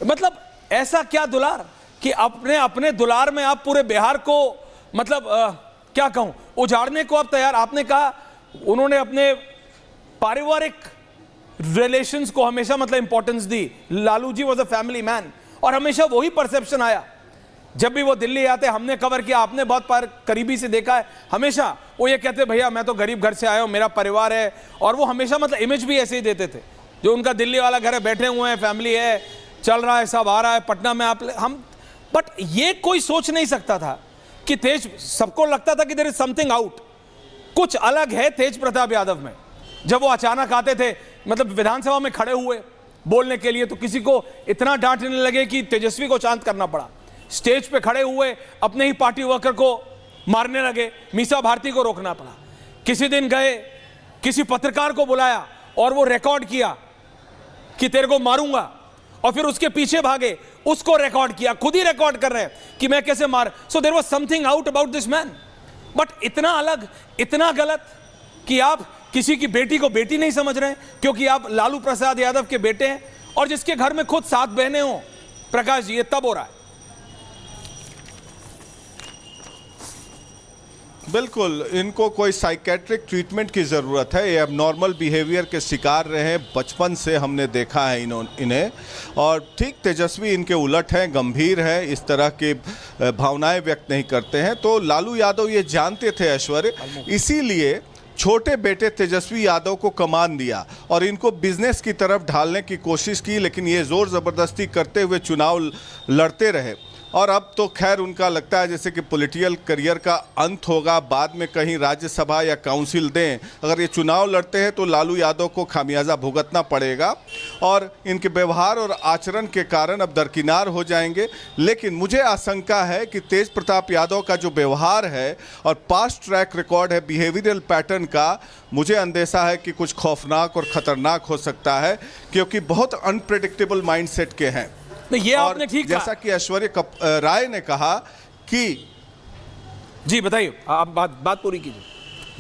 C: मतलब ऐसा क्या दुलार कि अपने अपने दुलार में आप पूरे बिहार को मतलब क्या कहूं उजाड़ने को आप तैयार। आपने कहा उन्होंने अपने पारिवारिक रिलेशंस को हमेशा मतलब इंपॉर्टेंस दी। Lalu ji was a family man और हमेशा वही परसेप्शन आया। जब भी वो दिल्ली आते, हमने कवर किया, आपने बहुत करीबी से देखा है, हमेशा वो ये कहते भैया मैं तो गरीब घर से आया हूं, मेरा परिवार है, और वो हमेशा मतलब इमेज भी ऐसे ही देते थे। जो उनका दिल्ली वाला घर है, बैठे हुए हैं, फैमिली है, चल रहा है, सब आ रहा है, पटना में आप हम। बट ये कोई सोच नहीं सकता था कि तेज, सबको लगता था कि देयर इज समथिंग आउट, कुछ अलग है तेज प्रताप यादव में। जब वो अचानक आते थे, मतलब विधानसभा में खड़े हुए बोलने के लिए, तो किसी को इतना डांटने लगे कि तेजस्वी को शांत करना पड़ा। स्टेज पे खड़े हुए अपने ही पार्टी वर्कर को मारने लगे, मीसा भारती को रोकना पड़ा। किसी दिन गए, किसी पत्रकार को बुलाया और वो रिकॉर्ड किया कि तेरे को मारूंगा, और फिर उसके पीछे भागे, उसको रिकॉर्ड किया, खुद ही रिकॉर्ड कर रहे हैं कि मैं कैसे मार। So there was something out about this man. But इतना अलग, इतना गलत कि आप किसी की बेटी को बेटी नहीं समझ रहे हैं क्योंकि आप लालू प्रसाद यादव के बेटे हैं, और जिसके घर में खुद 7 बहनें हो, प्रकाश जी, ये तब हो रहा है।
G: बिल्कुल, इनको कोई साइकेट्रिक ट्रीटमेंट की ज़रूरत है। ये अब नॉर्मल बिहेवियर के शिकार रहे हैं, बचपन से हमने देखा है इन्हें। और ठीक तेजस्वी इनके उलट हैं, गंभीर हैं, इस तरह की भावनाएं व्यक्त नहीं करते हैं। तो लालू यादव ये जानते थे ऐश्वर्य, इसीलिए छोटे बेटे तेजस्वी यादव को कमान दिया और इनको बिजनेस की तरफ ढालने की कोशिश की, लेकिन ये ज़ोर ज़बरदस्ती करते हुए चुनाव लड़ते रहे। और अब तो खैर उनका लगता है जैसे कि पॉलिटिकल करियर का अंत होगा, बाद में कहीं राज्यसभा या काउंसिल दें। अगर ये चुनाव लड़ते हैं तो लालू यादव को खामियाजा भुगतना पड़ेगा और इनके व्यवहार और आचरण के कारण अब दरकिनार हो जाएंगे। लेकिन मुझे आशंका है कि तेज प्रताप यादव का जो व्यवहार है और पास्ट ट्रैक रिकॉर्ड है बिहेवियरल पैटर्न का, मुझे अंदेशा है कि कुछ खौफनाक और ख़तरनाक हो सकता है, क्योंकि बहुत अनप्रेडिक्टेबल माइंडसेट के हैं।
C: ये आपने ठीक कहा।
G: जैसा कि ऐश्वर्या राय ने कहा कि,
C: जी बताइए, आप बात पूरी कीजिए।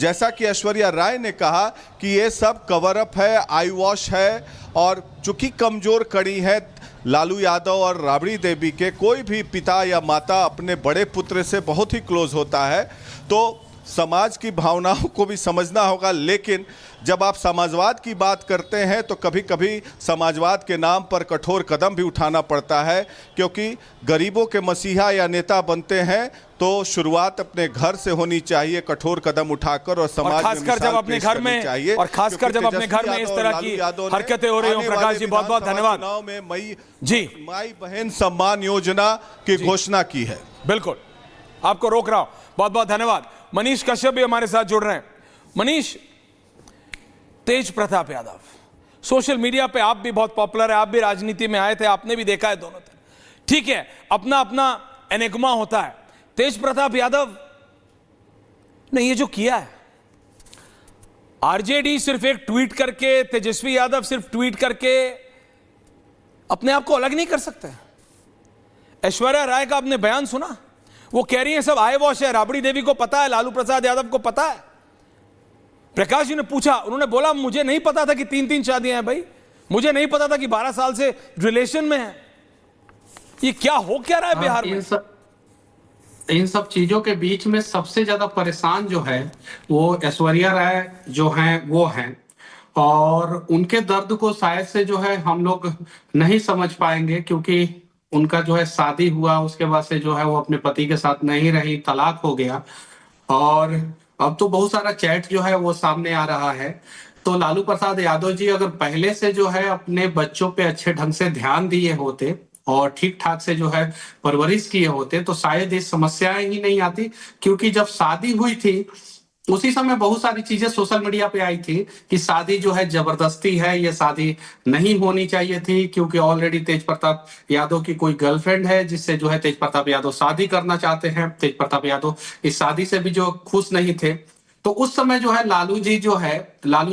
G: जैसा कि ऐश्वर्या राय ने कहा कि ये सब कवर अप है, आई वॉश है, और चूंकि कमजोर कड़ी है लालू यादव और राबड़ी देवी के, कोई भी पिता या माता अपने बड़े पुत्र से बहुत ही क्लोज होता है, तो समाज की भावनाओं को भी समझना होगा। लेकिन जब आप समाजवाद की बात करते हैं तो कभी कभी समाजवाद के नाम पर कठोर कदम भी उठाना पड़ता है, क्योंकि गरीबों के मसीहा या नेता बनते हैं तो शुरुआत अपने घर से होनी चाहिए, कठोर कदम उठाकर, और समाज में
C: खासकर जब अपने घर में चाहिए, और खासकर जब अपने घर में इस तरह की हरकतें हो रही हो। प्रकाश जी बहुत बहुत धन्यवाद।
G: चुनाव में माई बहन सम्मान योजना की घोषणा की है।
C: बिल्कुल, आपको रोक रहा हूं, बहुत बहुत धन्यवाद। मनीष कश्यप भी हमारे साथ जुड़ रहे हैं। मनीष, तेज प्रताप यादव सोशल मीडिया पे आप भी बहुत पॉपुलर है, आप भी राजनीति में आए थे, आपने भी देखा है दोनों तरफ, ठीक है, अपना अपना एनेग्मा होता है। तेज प्रताप यादव ने ये जो किया है, आरजेडी सिर्फ एक ट्वीट करके, तेजस्वी यादव सिर्फ ट्वीट करके अपने आप को अलग नहीं कर सकते। ऐश्वर्या राय का आपने बयान सुना, वो कह रही है सब आई वॉश है, राबड़ी देवी को पता है, लालू प्रसाद यादव को पता है। प्रकाश जी ने पूछा, उन्होंने बोला मुझे नहीं पता था कि 3-3 शादियां हैं भाई, मुझे नहीं पता था कि 12 साल से रिलेशन में है। ये क्या हो क्या रहा है बिहार में?
H: इन सब चीजों के बीच में सबसे ज्यादा परेशान जो है वो ऐश्वर्या राय जो हैं वो हैं, और उनके दर्द को शायद से जो है हम लोग नहीं समझ पाएंगे, क्योंकि उनका जो है शादी हुआ, उसके बाद से जो है वो अपने पति के साथ नहीं रही, तलाक हो गया, और अब तो बहुत सारा चैट जो है वो सामने आ रहा है। तो लालू प्रसाद यादव जी अगर पहले से जो है अपने बच्चों पे अच्छे ढंग से ध्यान दिए होते और ठीक ठाक से जो है परवरिश किए होते तो शायद ये समस्याएं ही नहीं आती, क्योंकि जब शादी हुई थी उसी समय बहुत सारी चीजें सोशल मीडिया पे आई थी कि शादी जो है जबरदस्ती है, ये शादी नहीं होनी चाहिए थी, क्योंकि ऑलरेडी तेज प्रताप यादव की कोई गर्लफ्रेंड है जिससे जो है तेज प्रताप यादव शादी करना चाहते हैं। तेज प्रताप यादव इस शादी से भी जो खुश नहीं थे। तो उस समय जो है लालू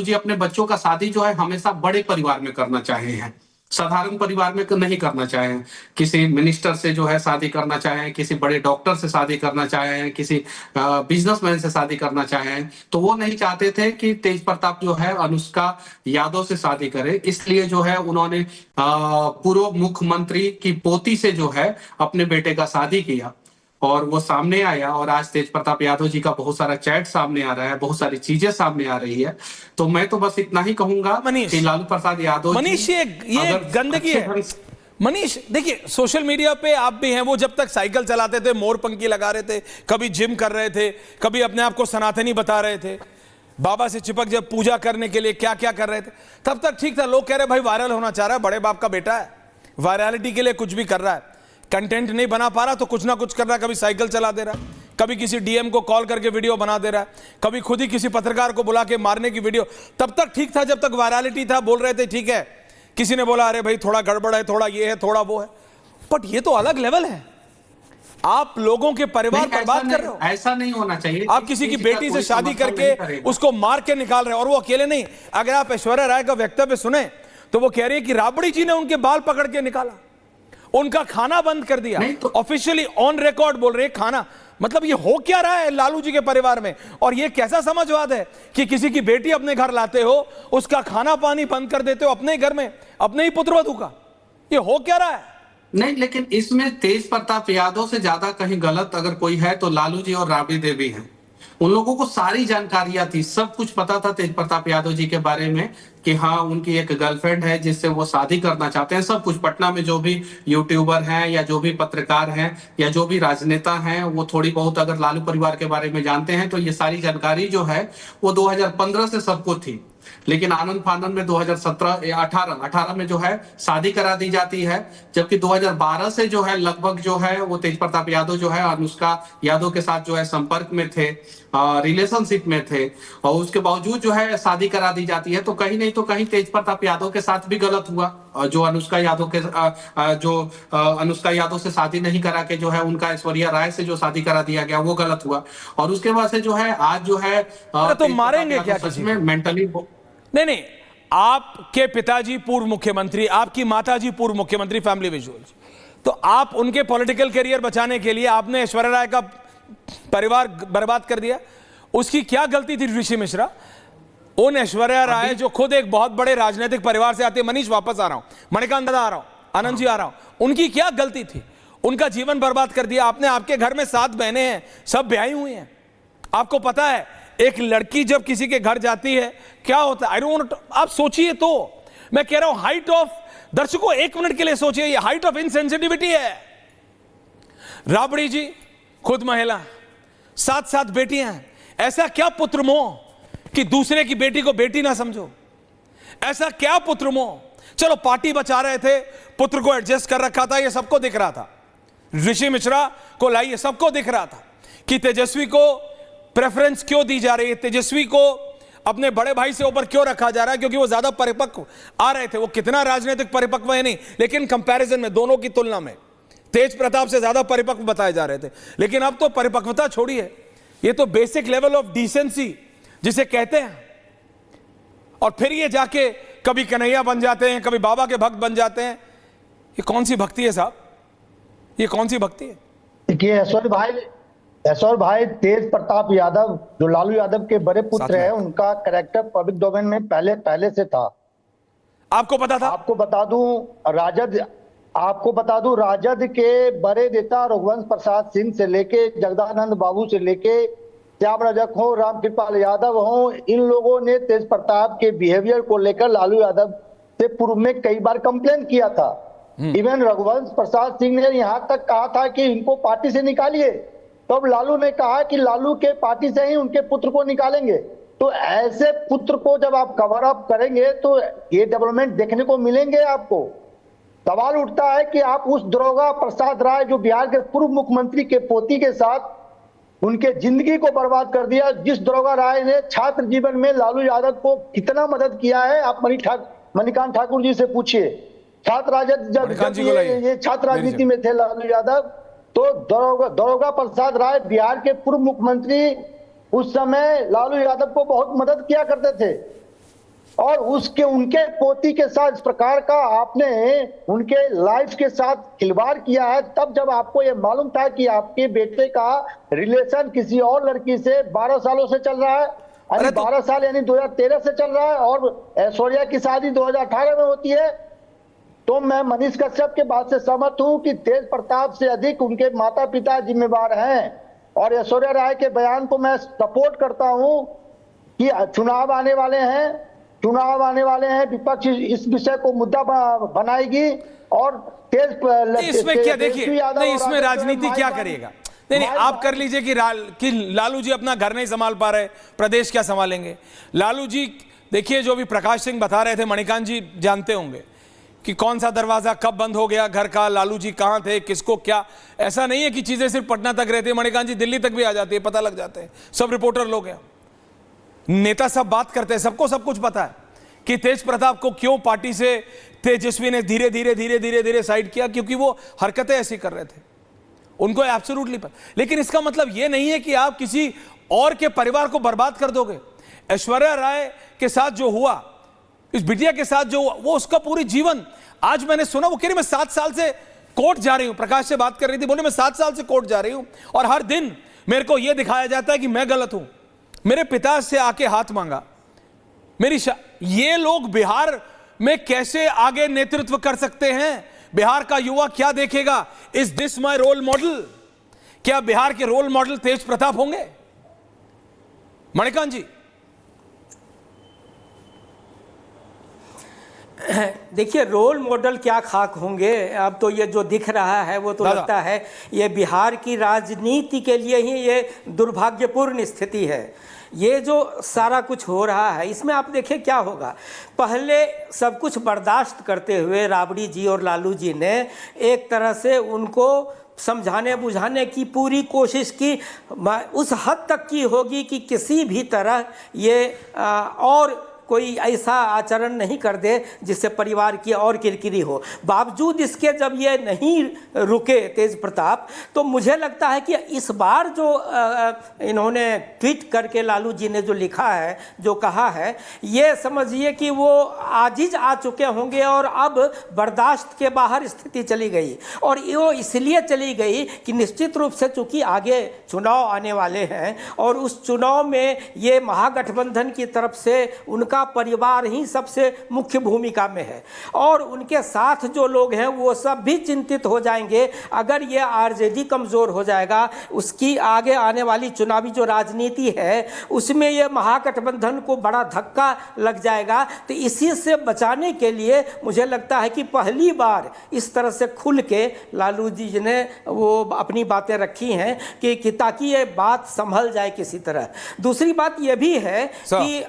H: जी अपने बच्चों का शादी जो है हमेशा बड़े परिवार में करना चाहे हैं, साधारण परिवार में नहीं करना चाहे। किसी मिनिस्टर से जो है शादी करना चाहे, किसी बड़े डॉक्टर से शादी करना चाहे, किसी बिजनेसमैन से शादी करना चाहे, तो वो नहीं चाहते थे कि तेज प्रताप जो है अनुष्का यादव से शादी करे। इसलिए जो है उन्होंने पूर्व मुख्यमंत्री की पोती से जो है अपने बेटे का शादी किया, और वो सामने आया, और आज तेज प्रताप यादव जी का बहुत सारा चैट सामने आ रहा है, बहुत सारी चीजें सामने आ रही है। तो मैं तो बस इतना ही कहूंगा कि लालू प्रसाद यादव
C: मनीष, ये गंदगी है। मनीष देखिए, सोशल मीडिया पे आप भी हैं, वो जब तक साइकिल चलाते थे, मोर पंखी लगा रहे थे, कभी जिम कर रहे थे, कभी अपने आप को सनातनी बता रहे थे, बाबा से चिपक जब पूजा करने के लिए क्या क्या कर रहे थे, तब तक ठीक था। लोग कह रहे भाई वायरल होना चाह रहा है, बड़े बाप का बेटा है, वायरलिटी के लिए कुछ भी कर रहा है, कंटेंट नहीं बना पा रहा तो कुछ ना कुछ कर रहा है, कभी साइकिल चला दे रहा है, कभी किसी डीएम को कॉल करके वीडियो बना दे रहा है, कभी खुद ही किसी पत्रकार को बुला के मारने की वीडियो। तब तक ठीक था जब तक वायरलिटी था, बोल रहे थे ठीक है। किसी ने बोला अरे भाई थोड़ा गड़बड़ है, थोड़ा ये है, थोड़ा वो है, बट ये तो अलग लेवल है। आप लोगों के परिवार पर बात कर रहे हो,
H: ऐसा नहीं होना चाहिए।
C: आप किसी की बेटी से शादी करके उसको मार के निकाल रहे हो, और वो अकेले नहीं। अगर आप ऐश्वर्या राय का वक्तव्य सुने तो वो कह रही है कि राबड़ी जी ने उनके बाल पकड़ के निकाला, उनका खाना बंद कर दिया, ऑफिशियली ऑन रिकॉर्ड बोल रहे खाना। मतलब ये हो क्या रहा है लालू जी के परिवार में? और ये कैसा समझवाद है कि किसी की बेटी अपने घर लाते हो, उसका खाना पानी बंद कर देते हो अपने घर में, अपने ही पुत्रवधू का? ये हो क्या रहा है?
H: नहीं, लेकिन इसमें तेज प्रताप यादव से ज्यादा कहीं गलत अगर कोई है तो लालू जी और राबड़ी देवी हैं। उन लोगों को सारी जानकारियां थी, सब कुछ पता था तेज प्रताप यादव जी के बारे में कि हाँ उनकी एक गर्लफ्रेंड है जिससे वो शादी करना चाहते हैं। सब कुछ पटना में जो भी यूट्यूबर हैं या जो भी पत्रकार हैं या जो भी राजनेता हैं, वो थोड़ी बहुत अगर लालू परिवार के बारे में जानते हैं तो ये सारी जानकारी जो है वो 2015 से सबको थी। लेकिन आनंद फानंद में 2017-18 में जो है शादी करा दी जाती है, जबकि 2012 से जो है लगभग जो है वो तेज प्रताप यादव जो है अनुष्का यादव के साथ जो है संपर्क में थे, रिलेशनशिप में थे, और उसके बावजूद जो है शादी करा दी जाती है। तो कहीं नहीं तो कहीं तेज प्रताप यादव के साथ भी गलत हुआ, जो अनुष्का यादव से शादी नहीं करा के जो है उनका ऐश्वर्या राय से जो शादी करा दिया गया वो गलत हुआ। और उसके बाद से जो है आज जो है
C: तो मारेंगे क्या
H: सच में मेंटली?
C: नहीं, आपके पिताजी पूर्व मुख्यमंत्री, आपकी माताजी पूर्व मुख्यमंत्री, फैमिली विजुअल्स, तो आप उनके पॉलिटिकल करियर बचाने के लिए आपने ऐश्वर्या राय का परिवार बर्बाद कर दिया। उसकी क्या गलती थी ऋषि मिश्रा? उन ऐश्वर्या राय जो खुद एक बहुत बड़े राजनीतिक परिवार से आते, मनीष वापस आ रहा हूं, मणिकांत दादा आ रहा हूं, आनंद जी आ रहा हूं, उनकी क्या गलती थी? उनका जीवन बर्बाद कर दिया आपने। आपके घर में 7 बहनें हैं, सब ब्याही हुई हैं। आपको पता है एक लड़की जब किसी के घर जाती है क्या होता है? आई डोंट वांट, आप सोचिए तो, मैं कह रहा हूं हाइट ऑफ, दर्शकों 1 मिनट के लिए सोचिए, ये हाइट ऑफ इनसेंसिटिविटी है। राबड़ी जी खुद महिला, 7 बेटियां हैं, ऐसा क्या पुत्र मोह कि दूसरे की बेटी को बेटी ना समझो? ऐसा क्या पुत्र मोह? चलो पार्टी बचा रहे थे, पुत्र को एडजस्ट कर रखा था, ये सबको दिख रहा था। ऋषि मिश्रा को लाइए, सबको दिख रहा था कि तेजस्वी को प्रेफरेंस क्यों दी जा रही है, तेजस्वी को अपने बड़े भाई से ऊपर क्यों रखा जा रहा है, क्योंकि वो ज्यादा परिपक्व आ रहे थे। वो कितना राजनीतिक परिपक्व है नहीं, लेकिन कंपैरिजन में, दोनों की तुलना में तेज प्रताप से ज्यादा परिपक्व बताए जा रहे थे। लेकिन अब तो परिपक्वता छोड़िए, ये तो बेसिक लेवल ऑफ डिसेंसी जिसे कहते हैं। और फिर ये जाके कभी कन्हैया बन जाते हैं, कभी बाबा के भक्त बन जाते हैं। ये कौन सी भक्ति है साहब? ये कौन सी भक्ति है?
I: देखिए ऐश्वर्या भाई, ऐश्वर्य भाई तेज प्रताप यादव जो लालू यादव के बड़े पुत्र हैं, उनका कैरेक्टर पब्लिक डोमेन में पहले से था।
C: आपको पता था?
I: आपको बता दूं राजद के बड़े नेता रघुवंश प्रसाद सिंह से लेके जगदानंद बाबू से लेके श्याम रजक हो, रामकृपाल यादव हो, इन लोगों ने तेज प्रताप के बिहेवियर को लेकर लालू यादव से पूर्व में कई बार कंप्लेन किया था। इवन रघुवंश प्रसाद सिंह ने यहां तक कहा था कि इनको पार्टी से निकालिए, तो अब लालू ने कहा कि लालू के पार्टी से ही उनके पुत्र को निकालेंगे। तो ऐसे पुत्र को जब आप कवर अप करेंगे तो ये डेवलपमेंट देखने को मिलेंगे आपको। सवाल उठता है कि आप उस दारोगा प्रसाद राय जो बिहार के पूर्व मुख्यमंत्री के पोती के साथ उनके जिंदगी को बर्बाद कर दिया, जिस दारोगा राय ने छात्र जीवन में लालू यादव को कितना मदद किया है, आप मणिकांत ठाकुर जी से पूछिए। छात्र राजद जब ये छात्र राजनीति में थे लालू यादव, तो दारोगा प्रसाद राय बिहार के पूर्व मुख्यमंत्री उस समय लालू यादव को बहुत मदद किया करते थे, और उनके पोती के साथ इस प्रकार का आपने उनके लाइफ के साथ खिलवाड़ किया है। तब जब आपको ये मालूम था कि आपके बेटे का रिलेशन किसी और लड़की से 12 सालों से चल रहा है, यानी 12 साल यानी 2013 से चल रहा है, और ऐश्वर्या की शादी 2018 में होती है, तो मैं मनीष कश्यप के बात से सहमत हूं कि तेज प्रताप से अधिक उनके माता पिता जिम्मेवार हैं। और ऐश्वर्या राय के बयान को मैं सपोर्ट करता हूं कि चुनाव आने वाले हैं, विपक्ष इस विषय को मुद्दा बनाएगी, और
C: इसमें क्या देखिए, नहीं इसमें राजनीति क्या करेगा? नहीं आप कर लीजिए कि लालू जी अपना घर नहीं संभाल पा रहे, प्रदेश क्या संभालेंगे? लालू जी देखिए, जो भी प्रकाश सिंह बता रहे थे, मणिकांत जी जानते होंगे कि कौन सा दरवाजा कब बंद हो गया घर का, लालू जी कहां थे, किसको क्या। ऐसा नहीं है कि चीजें सिर्फ पटना तक रहती है, मणिकांत जी दिल्ली तक भी आ जाती है, पता लग जाते हैं, सब रिपोर्टर लोग हैं, नेता सब बात करते हैं, सबको सब कुछ पता है कि तेज प्रताप को क्यों पार्टी से तेजस्वी ने धीरे धीरे साइड किया, क्योंकि वो हरकतें ऐसी कर रहे थे, उनको एब्सोल्युटली पता। लेकिन इसका मतलब यह नहीं है कि आप किसी और के परिवार को बर्बाद कर दोगे। ऐश्वर्या राय के साथ जो हुआ, इस बिटिया के साथ जो हुआ, वो उसका पूरी जीवन, आज मैंने सुना वो कह रही मैं 7 साल से कोर्ट जा रही हूं, प्रकाश से बात कर रही थी, बोले मैं 7 साल से कोर्ट जा रही हूं, और हर दिन मेरे को यह दिखाया जाता है कि मैं गलत हूं, मेरे पिता से आके हाथ मांगा, ये लोग बिहार में कैसे आगे नेतृत्व कर सकते हैं? बिहार का युवा क्या देखेगा? Is this my role model? क्या बिहार के रोल मॉडल तेज प्रताप होंगे? मणिकांत जी
E: देखिए, रोल मॉडल क्या खाक होंगे? अब तो ये जो दिख रहा है वो तो लगता है ये बिहार की राजनीति के लिए ही ये दुर्भाग्यपूर्ण स्थिति है। ये जो सारा कुछ हो रहा है, इसमें आप देखिए क्या होगा। पहले सब कुछ बर्दाश्त करते हुए राबड़ी जी और लालू जी ने एक तरह से उनको समझाने बुझाने की पूरी कोशिश की, उस हद तक की होगी कि किसी भी तरह ये और कोई ऐसा आचरण नहीं कर दे जिससे परिवार की और किरकिरी हो। बावजूद इसके जब ये नहीं रुके तेज प्रताप, तो मुझे लगता है कि इस बार जो इन्होंने ट्वीट करके लालू जी ने जो लिखा है, जो कहा है, ये समझिए कि वो आजिज आ चुके होंगे और अब बर्दाश्त के बाहर स्थिति चली गई। और वो इसलिए चली गई कि निश्चित रूप से चूंकि आगे चुनाव आने वाले हैं और उस चुनाव में ये महागठबंधन की तरफ से उनका परिवार ही सबसे मुख्य भूमिका में है, और उनके साथ जो लोग हैं वो सब भी चिंतित हो जाएंगे। अगर ये आरजेडी कमजोर हो जाएगा, उसकी आगे आने वाली चुनावी जो राजनीति है उसमें ये महागठबंधन को बड़ा धक्का लग जाएगा। तो इसी से बचाने के लिए मुझे लगता है कि पहली बार इस तरह से खुल के लालू जी ने वो अपनी बातें रखी हैं कि ताकि ये बात संभल जाए किसी तरह। दूसरी बात ये भी है कि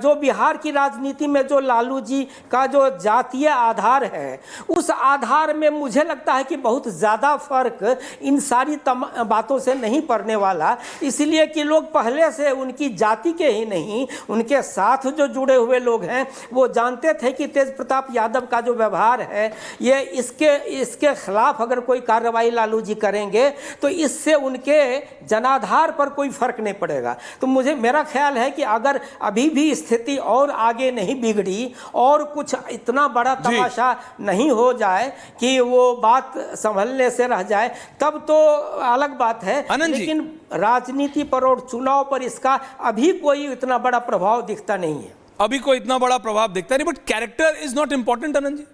E: जो बिहार की राजनीति में जो लालू जी का जो जातीय आधार है, उस आधार में मुझे लगता है कि बहुत ज़्यादा फर्क इन सारी बातों से नहीं पड़ने वाला, इसलिए कि लोग पहले से उनकी जाति के ही नहीं, उनके साथ जो जुड़े हुए लोग हैं वो जानते थे कि तेज प्रताप यादव का जो व्यवहार है, ये इसके खिलाफ अगर कोई कार्रवाई लालू जी करेंगे तो इससे उनके जनाधार पर कोई फर्क नहीं पड़ेगा। तो मेरा ख्याल है कि अगर अभी भी स्थिति और आगे नहीं बिगड़ी और कुछ इतना बड़ा तमाशा नहीं हो जाए कि वो बात संभलने से रह जाए, तब तो अलग बात है। लेकिन राजनीति पर और चुनाव पर इसका अभी कोई इतना बड़ा प्रभाव दिखता नहीं है।
C: अभी कोई इतना बड़ा प्रभाव दिखता नहीं, but character is not important. Anand ji,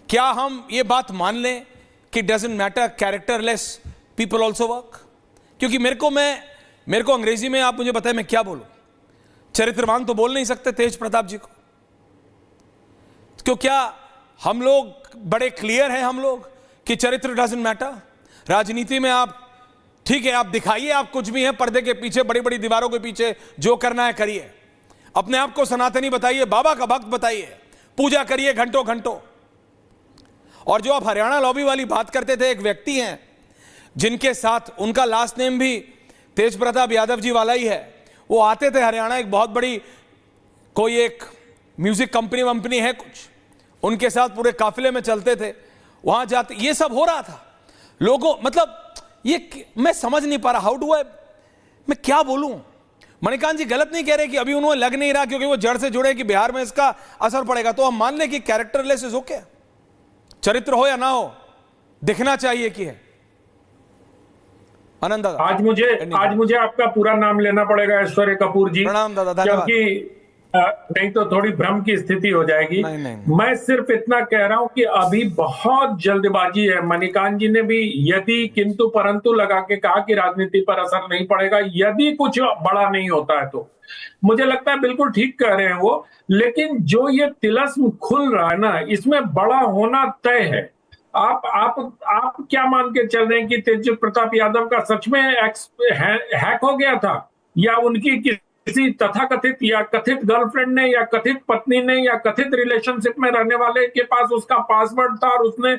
C: क्या हम ये बात मान लें कि doesn't matter, characterless people also work? क्योंकि मेरे को अंग्रेजी में आप मुझे बताएं मैं क्या बोलूं? चरित्रवान तो बोल नहीं सकते तेज प्रताप जी को, क्यों? क्या हम लोग बड़े क्लियर हैं हम लोग कि चरित्र डजंट मैटर? राजनीति में आप ठीक है, आप दिखाइए आप कुछ भी हैं, पर्दे के पीछे, बड़ी बड़ी दीवारों के पीछे जो करना है करिए, अपने आप को सनातनी बताइए, बाबा का भक्त बताइए, पूजा करिए घंटों घंटों। और जो आप हरियाणा लॉबी वाली बात करते थे, एक व्यक्ति हैं जिनके साथ, उनका लास्ट नेम भी तेज प्रताप यादव जी वाला ही है, वो आते थे हरियाणा, एक बहुत बड़ी कोई एक म्यूजिक कंपनी है कुछ, उनके साथ पूरे काफिले में चलते थे, वहां जाते, ये सब हो रहा था लोगों, मतलब ये मैं समझ नहीं पा रहा, हाउ डू आई, मैं क्या बोलूं? मणिकांत जी गलत नहीं कह रहे कि अभी उन्होंने लग नहीं रहा क्योंकि वो जड़ से जुड़े कि बिहार में इसका असर पड़ेगा, तो हम मान लें कि कैरेक्टरलेस इज ओके, चरित्र हो या ना हो, दिखना चाहिए कि है। आनंद दादा,
F: आज मुझे आपका पूरा नाम लेना पड़ेगा, ऐश्वर्य कपूर जी।
C: प्रणाम दादा, धन्यवाद।
F: क्योंकि नहीं तो थोड़ी भ्रम की स्थिति हो जाएगी। नहीं। मैं सिर्फ इतना कह रहा हूं कि अभी बहुत जल्दबाजी है। मणिकांत जी ने भी यदि किंतु परंतु लगा के कहा कि राजनीति पर असर नहीं पड़ेगा यदि कुछ बड़ा नहीं होता है, तो मुझे लगता है बिल्कुल ठीक कह रहे हैं वो। लेकिन जो ये तिलस्म खुल रहा है ना, इसमें बड़ा होना तय है। आप क्या मान के चल रहे हैं कि तेज प्रताप यादव का सच में हैक हो गया था, या उनकी किसी तथाकथित या कथित गर्लफ्रेंड ने या कथित पत्नी ने या कथित रिलेशनशिप में रहने वाले के पास उसका पासवर्ड था, और उसने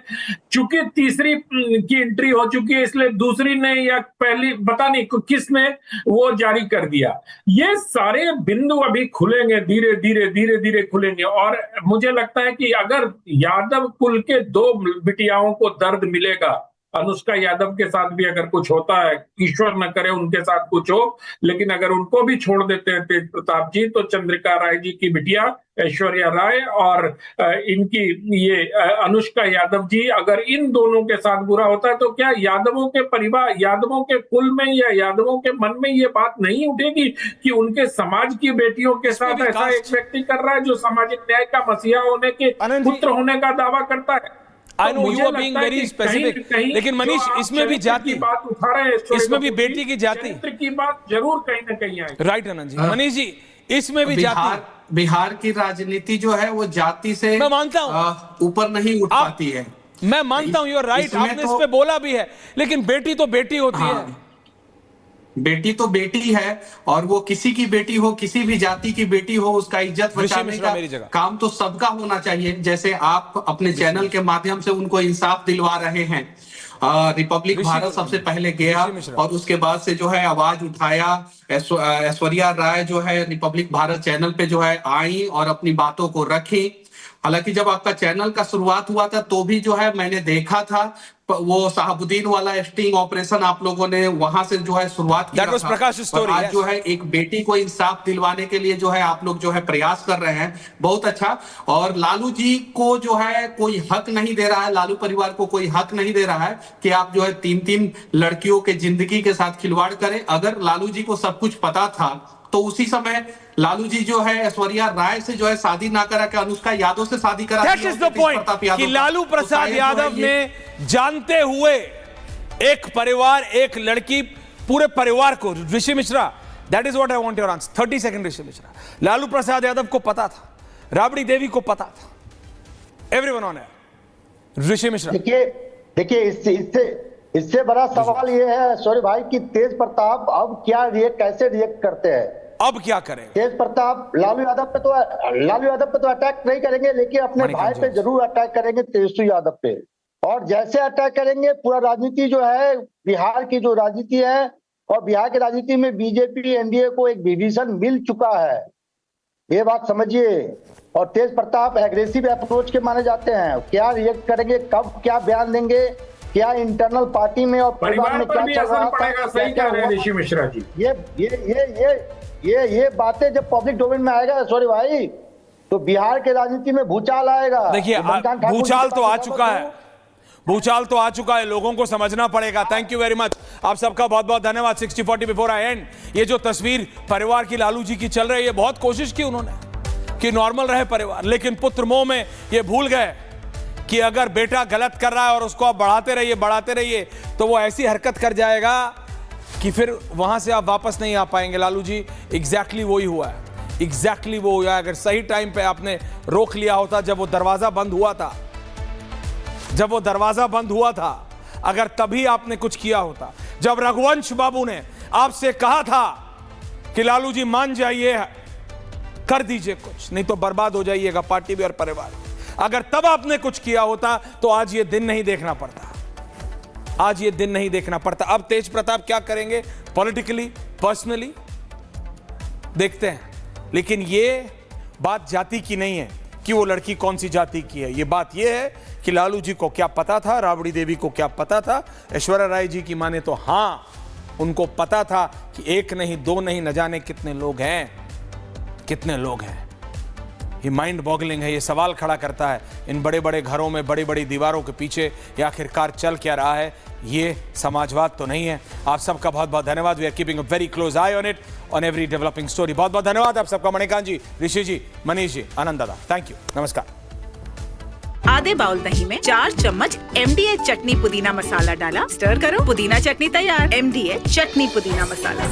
F: चूंकि तीसरी की एंट्री हो चुकी है इसलिए दूसरी ने या पहली पता नहीं किसने वो जारी कर दिया। ये सारे बिंदु अभी खुलेंगे, धीरे धीरे खुलेंगे। और मुझे लगता है कि अगर यादव कुल के 2 बिटियाओं को दर्द मिलेगा, अनुष्का यादव के साथ भी अगर कुछ होता है, ईश्वर न करे उनके साथ कुछ हो, लेकिन अगर उनको भी छोड़ देते हैं तेज प्रताप जी, तो चंद्रिका राय जी की बिटिया ऐश्वर्या राय और इनकी ये अनुष्का यादव जी, अगर इन दोनों के साथ बुरा होता है, तो क्या यादवों के परिवार, यादवों के कुल में या यादवों के मन में ये बात नहीं उठेगी कि उनके समाज की बेटियों के साथ ऐसा एक व्यक्ति कर रहा है जो सामाजिक न्याय का मसीहा होने के पुत्र होने का दावा करता है?
C: I know you are being very specific, लेकिन मनीष इसमें भी जाति
F: बात उठा रहे हैं,
C: इसमें भी बेटी की जाति
F: की बात जरूर कहीं ना कहीं आएगी।
C: राइट आनंद जी। मनीष जी, इसमें भी जाति,
H: बिहार की राजनीति जो है वो जाति से
C: मैं मानता हूं
H: ऊपर नहीं उठ पाती है।
C: मैं मानता हूं, यू आर राइट, आपने इस पे बोला भी है, लेकिन बेटी तो बेटी होती है।
H: बेटी तो बेटी है, और वो किसी की बेटी हो, किसी भी जाति की बेटी हो, उसका इज्जत बचाने का काम तो सबका होना चाहिए। जैसे आप अपने चैनल के माध्यम से उनको इंसाफ दिलवा रहे हैं। रिपब्लिक भारत सबसे पहले गया और उसके बाद से जो है आवाज उठाया। ऐश्वर्या राय जो है रिपब्लिक भारत चैनल पे जो है आई और अपनी बातों को रखी। हालांकि जब आपका चैनल का शुरुआत हुआ था तो भी जो है मैंने देखा था वो साहबुद्दीन वाला स्टिंग ऑपरेशन आप लोगों ने वहां से जो है शुरुआत किया था। और आज जो है एक बेटी को इंसाफ दिलवाने के लिए जो है आप लोग जो है प्रयास कर रहे हैं, बहुत अच्छा। और लालू जी को जो है कोई हक नहीं दे रहा है, लालू परिवार को कोई हक नहीं दे रहा है कि आप जो है 3 लड़कियों के जिंदगी के साथ खिलवाड़ करें। अगर लालू जी को सब कुछ पता था तो उसी समय लालू जी जो है ऐश्वर्या राय से जो है शादी ना करा के अनुष्का यादव से शादी करा।
C: That is the point कि लालू प्रसाद यादव ने जानते हुए एक परिवार, एक लड़की, पूरे परिवार को, Rishi Mishra, that is what I want your answer, 30 second Rishi Mishra. Lalu Prasad Yadav को पता था, राबड़ी देवी को पता था, everyone on air. Rishi Mishra,
I: देखिए इससे बड़ा सवाल ये है सॉरी भाई कि तेज प्रताप अब क्या कैसे रिएक्ट करते हैं।
C: अब क्या करें?
I: तेज प्रताप लालू यादव पे तो अटैक नहीं करेंगे, लेकिन अपने भाई पे जरूर अटैक करेंगे, तेजस्वी यादव पे। और जैसे अटैक करेंगे, पूरा राजनीति जो है, बिहार की जो राजनीति है, और बिहार की राजनीति में बीजेपी एनडीए को एक विभीषण मिल चुका है, ये बात समझिए। और तेज प्रताप एग्रेसिव अप्रोच के माने जाते हैं। क्या रिएक्ट करेंगे, कब क्या बयान देंगे, क्या इंटरनल पार्टी में और परिवार में क्या चल रहा है,
F: सही कह रहे हैं ऋषि मिश्रा जी।
I: ये बातें जब पब्लिक डोमेन में आएगा ऐश्वर्या भाई, तो बिहार के राजनीति में भूचाल आएगा।
C: देखिए,
I: तो बंकाम ठाकुर
C: भूचाल
I: जी
C: तो
I: का
C: आ चुका है, भूचाल तो आ चुका है, लोगों को समझना पड़ेगा। थैंक यू वेरी मच, आप सबका बहुत बहुत धन्यवाद। 60-40 बिफोर आई एंड, ये जो तस्वीर परिवार की लालू जी की चल रही है, बहुत कोशिश की उन्होंने कि नॉर्मल रहे परिवार, लेकिन पुत्र मोह में ये भूल गए कि अगर बेटा गलत कर रहा है और उसको आप बढ़ाते रहिए तो वो ऐसी हरकत कर जाएगा कि फिर वहां से आप वापस नहीं आ पाएंगे। लालू जी, एग्जैक्टली वही हुआ है, एग्जैक्टली वो हुआ है। अगर सही टाइम पे आपने रोक लिया होता, जब वो दरवाजा बंद हुआ था, अगर तभी आपने कुछ किया होता, जब रघुवंश बाबू ने आपसे कहा था कि लालू जी मान जाइए, कर दीजिए कुछ, नहीं तो बर्बाद हो जाइएगा पार्टी भी और परिवार भी, अगर तब आपने कुछ किया होता तो आज ये दिन नहीं देखना पड़ता, आज ये दिन नहीं देखना पड़ता। अब तेज प्रताप क्या करेंगे पॉलिटिकली, पर्सनली देखते हैं, लेकिन ये बात जाति की नहीं है कि वो लड़की कौन सी जाति की है। ये बात ये है कि लालू जी को क्या पता था, राबड़ी देवी को क्या पता था, ऐश्वर्या राय जी की माने तो हाँ, उनको पता था कि एक नहीं, दो नहीं, न जाने कितने लोग हैं। ये माइंड बॉगलिंग है। ये सवाल खड़ा करता है, इन बड़े बड़े घरों में, बड़ी बड़ी दीवारों के पीछे ये आखिरकार चल क्या रहा है। ये समाजवाद तो नहीं है। आप सबका बहुत बहुत धन्यवाद। We are keeping a very close eye on it, on every developing story. बहुत बहुत धन्यवाद आप सबका, मणिकांत जी, ऋषि जी, मनीष जी, आनंद दादा, थैंक यू, नमस्कार।
J: आधे बाउल दही में 4 चम्मच MDH चटनी पुदीना मसाला डाला, स्टर करो, पुदीना चटनी तैयार। MDH चटनी पुदीना मसाला।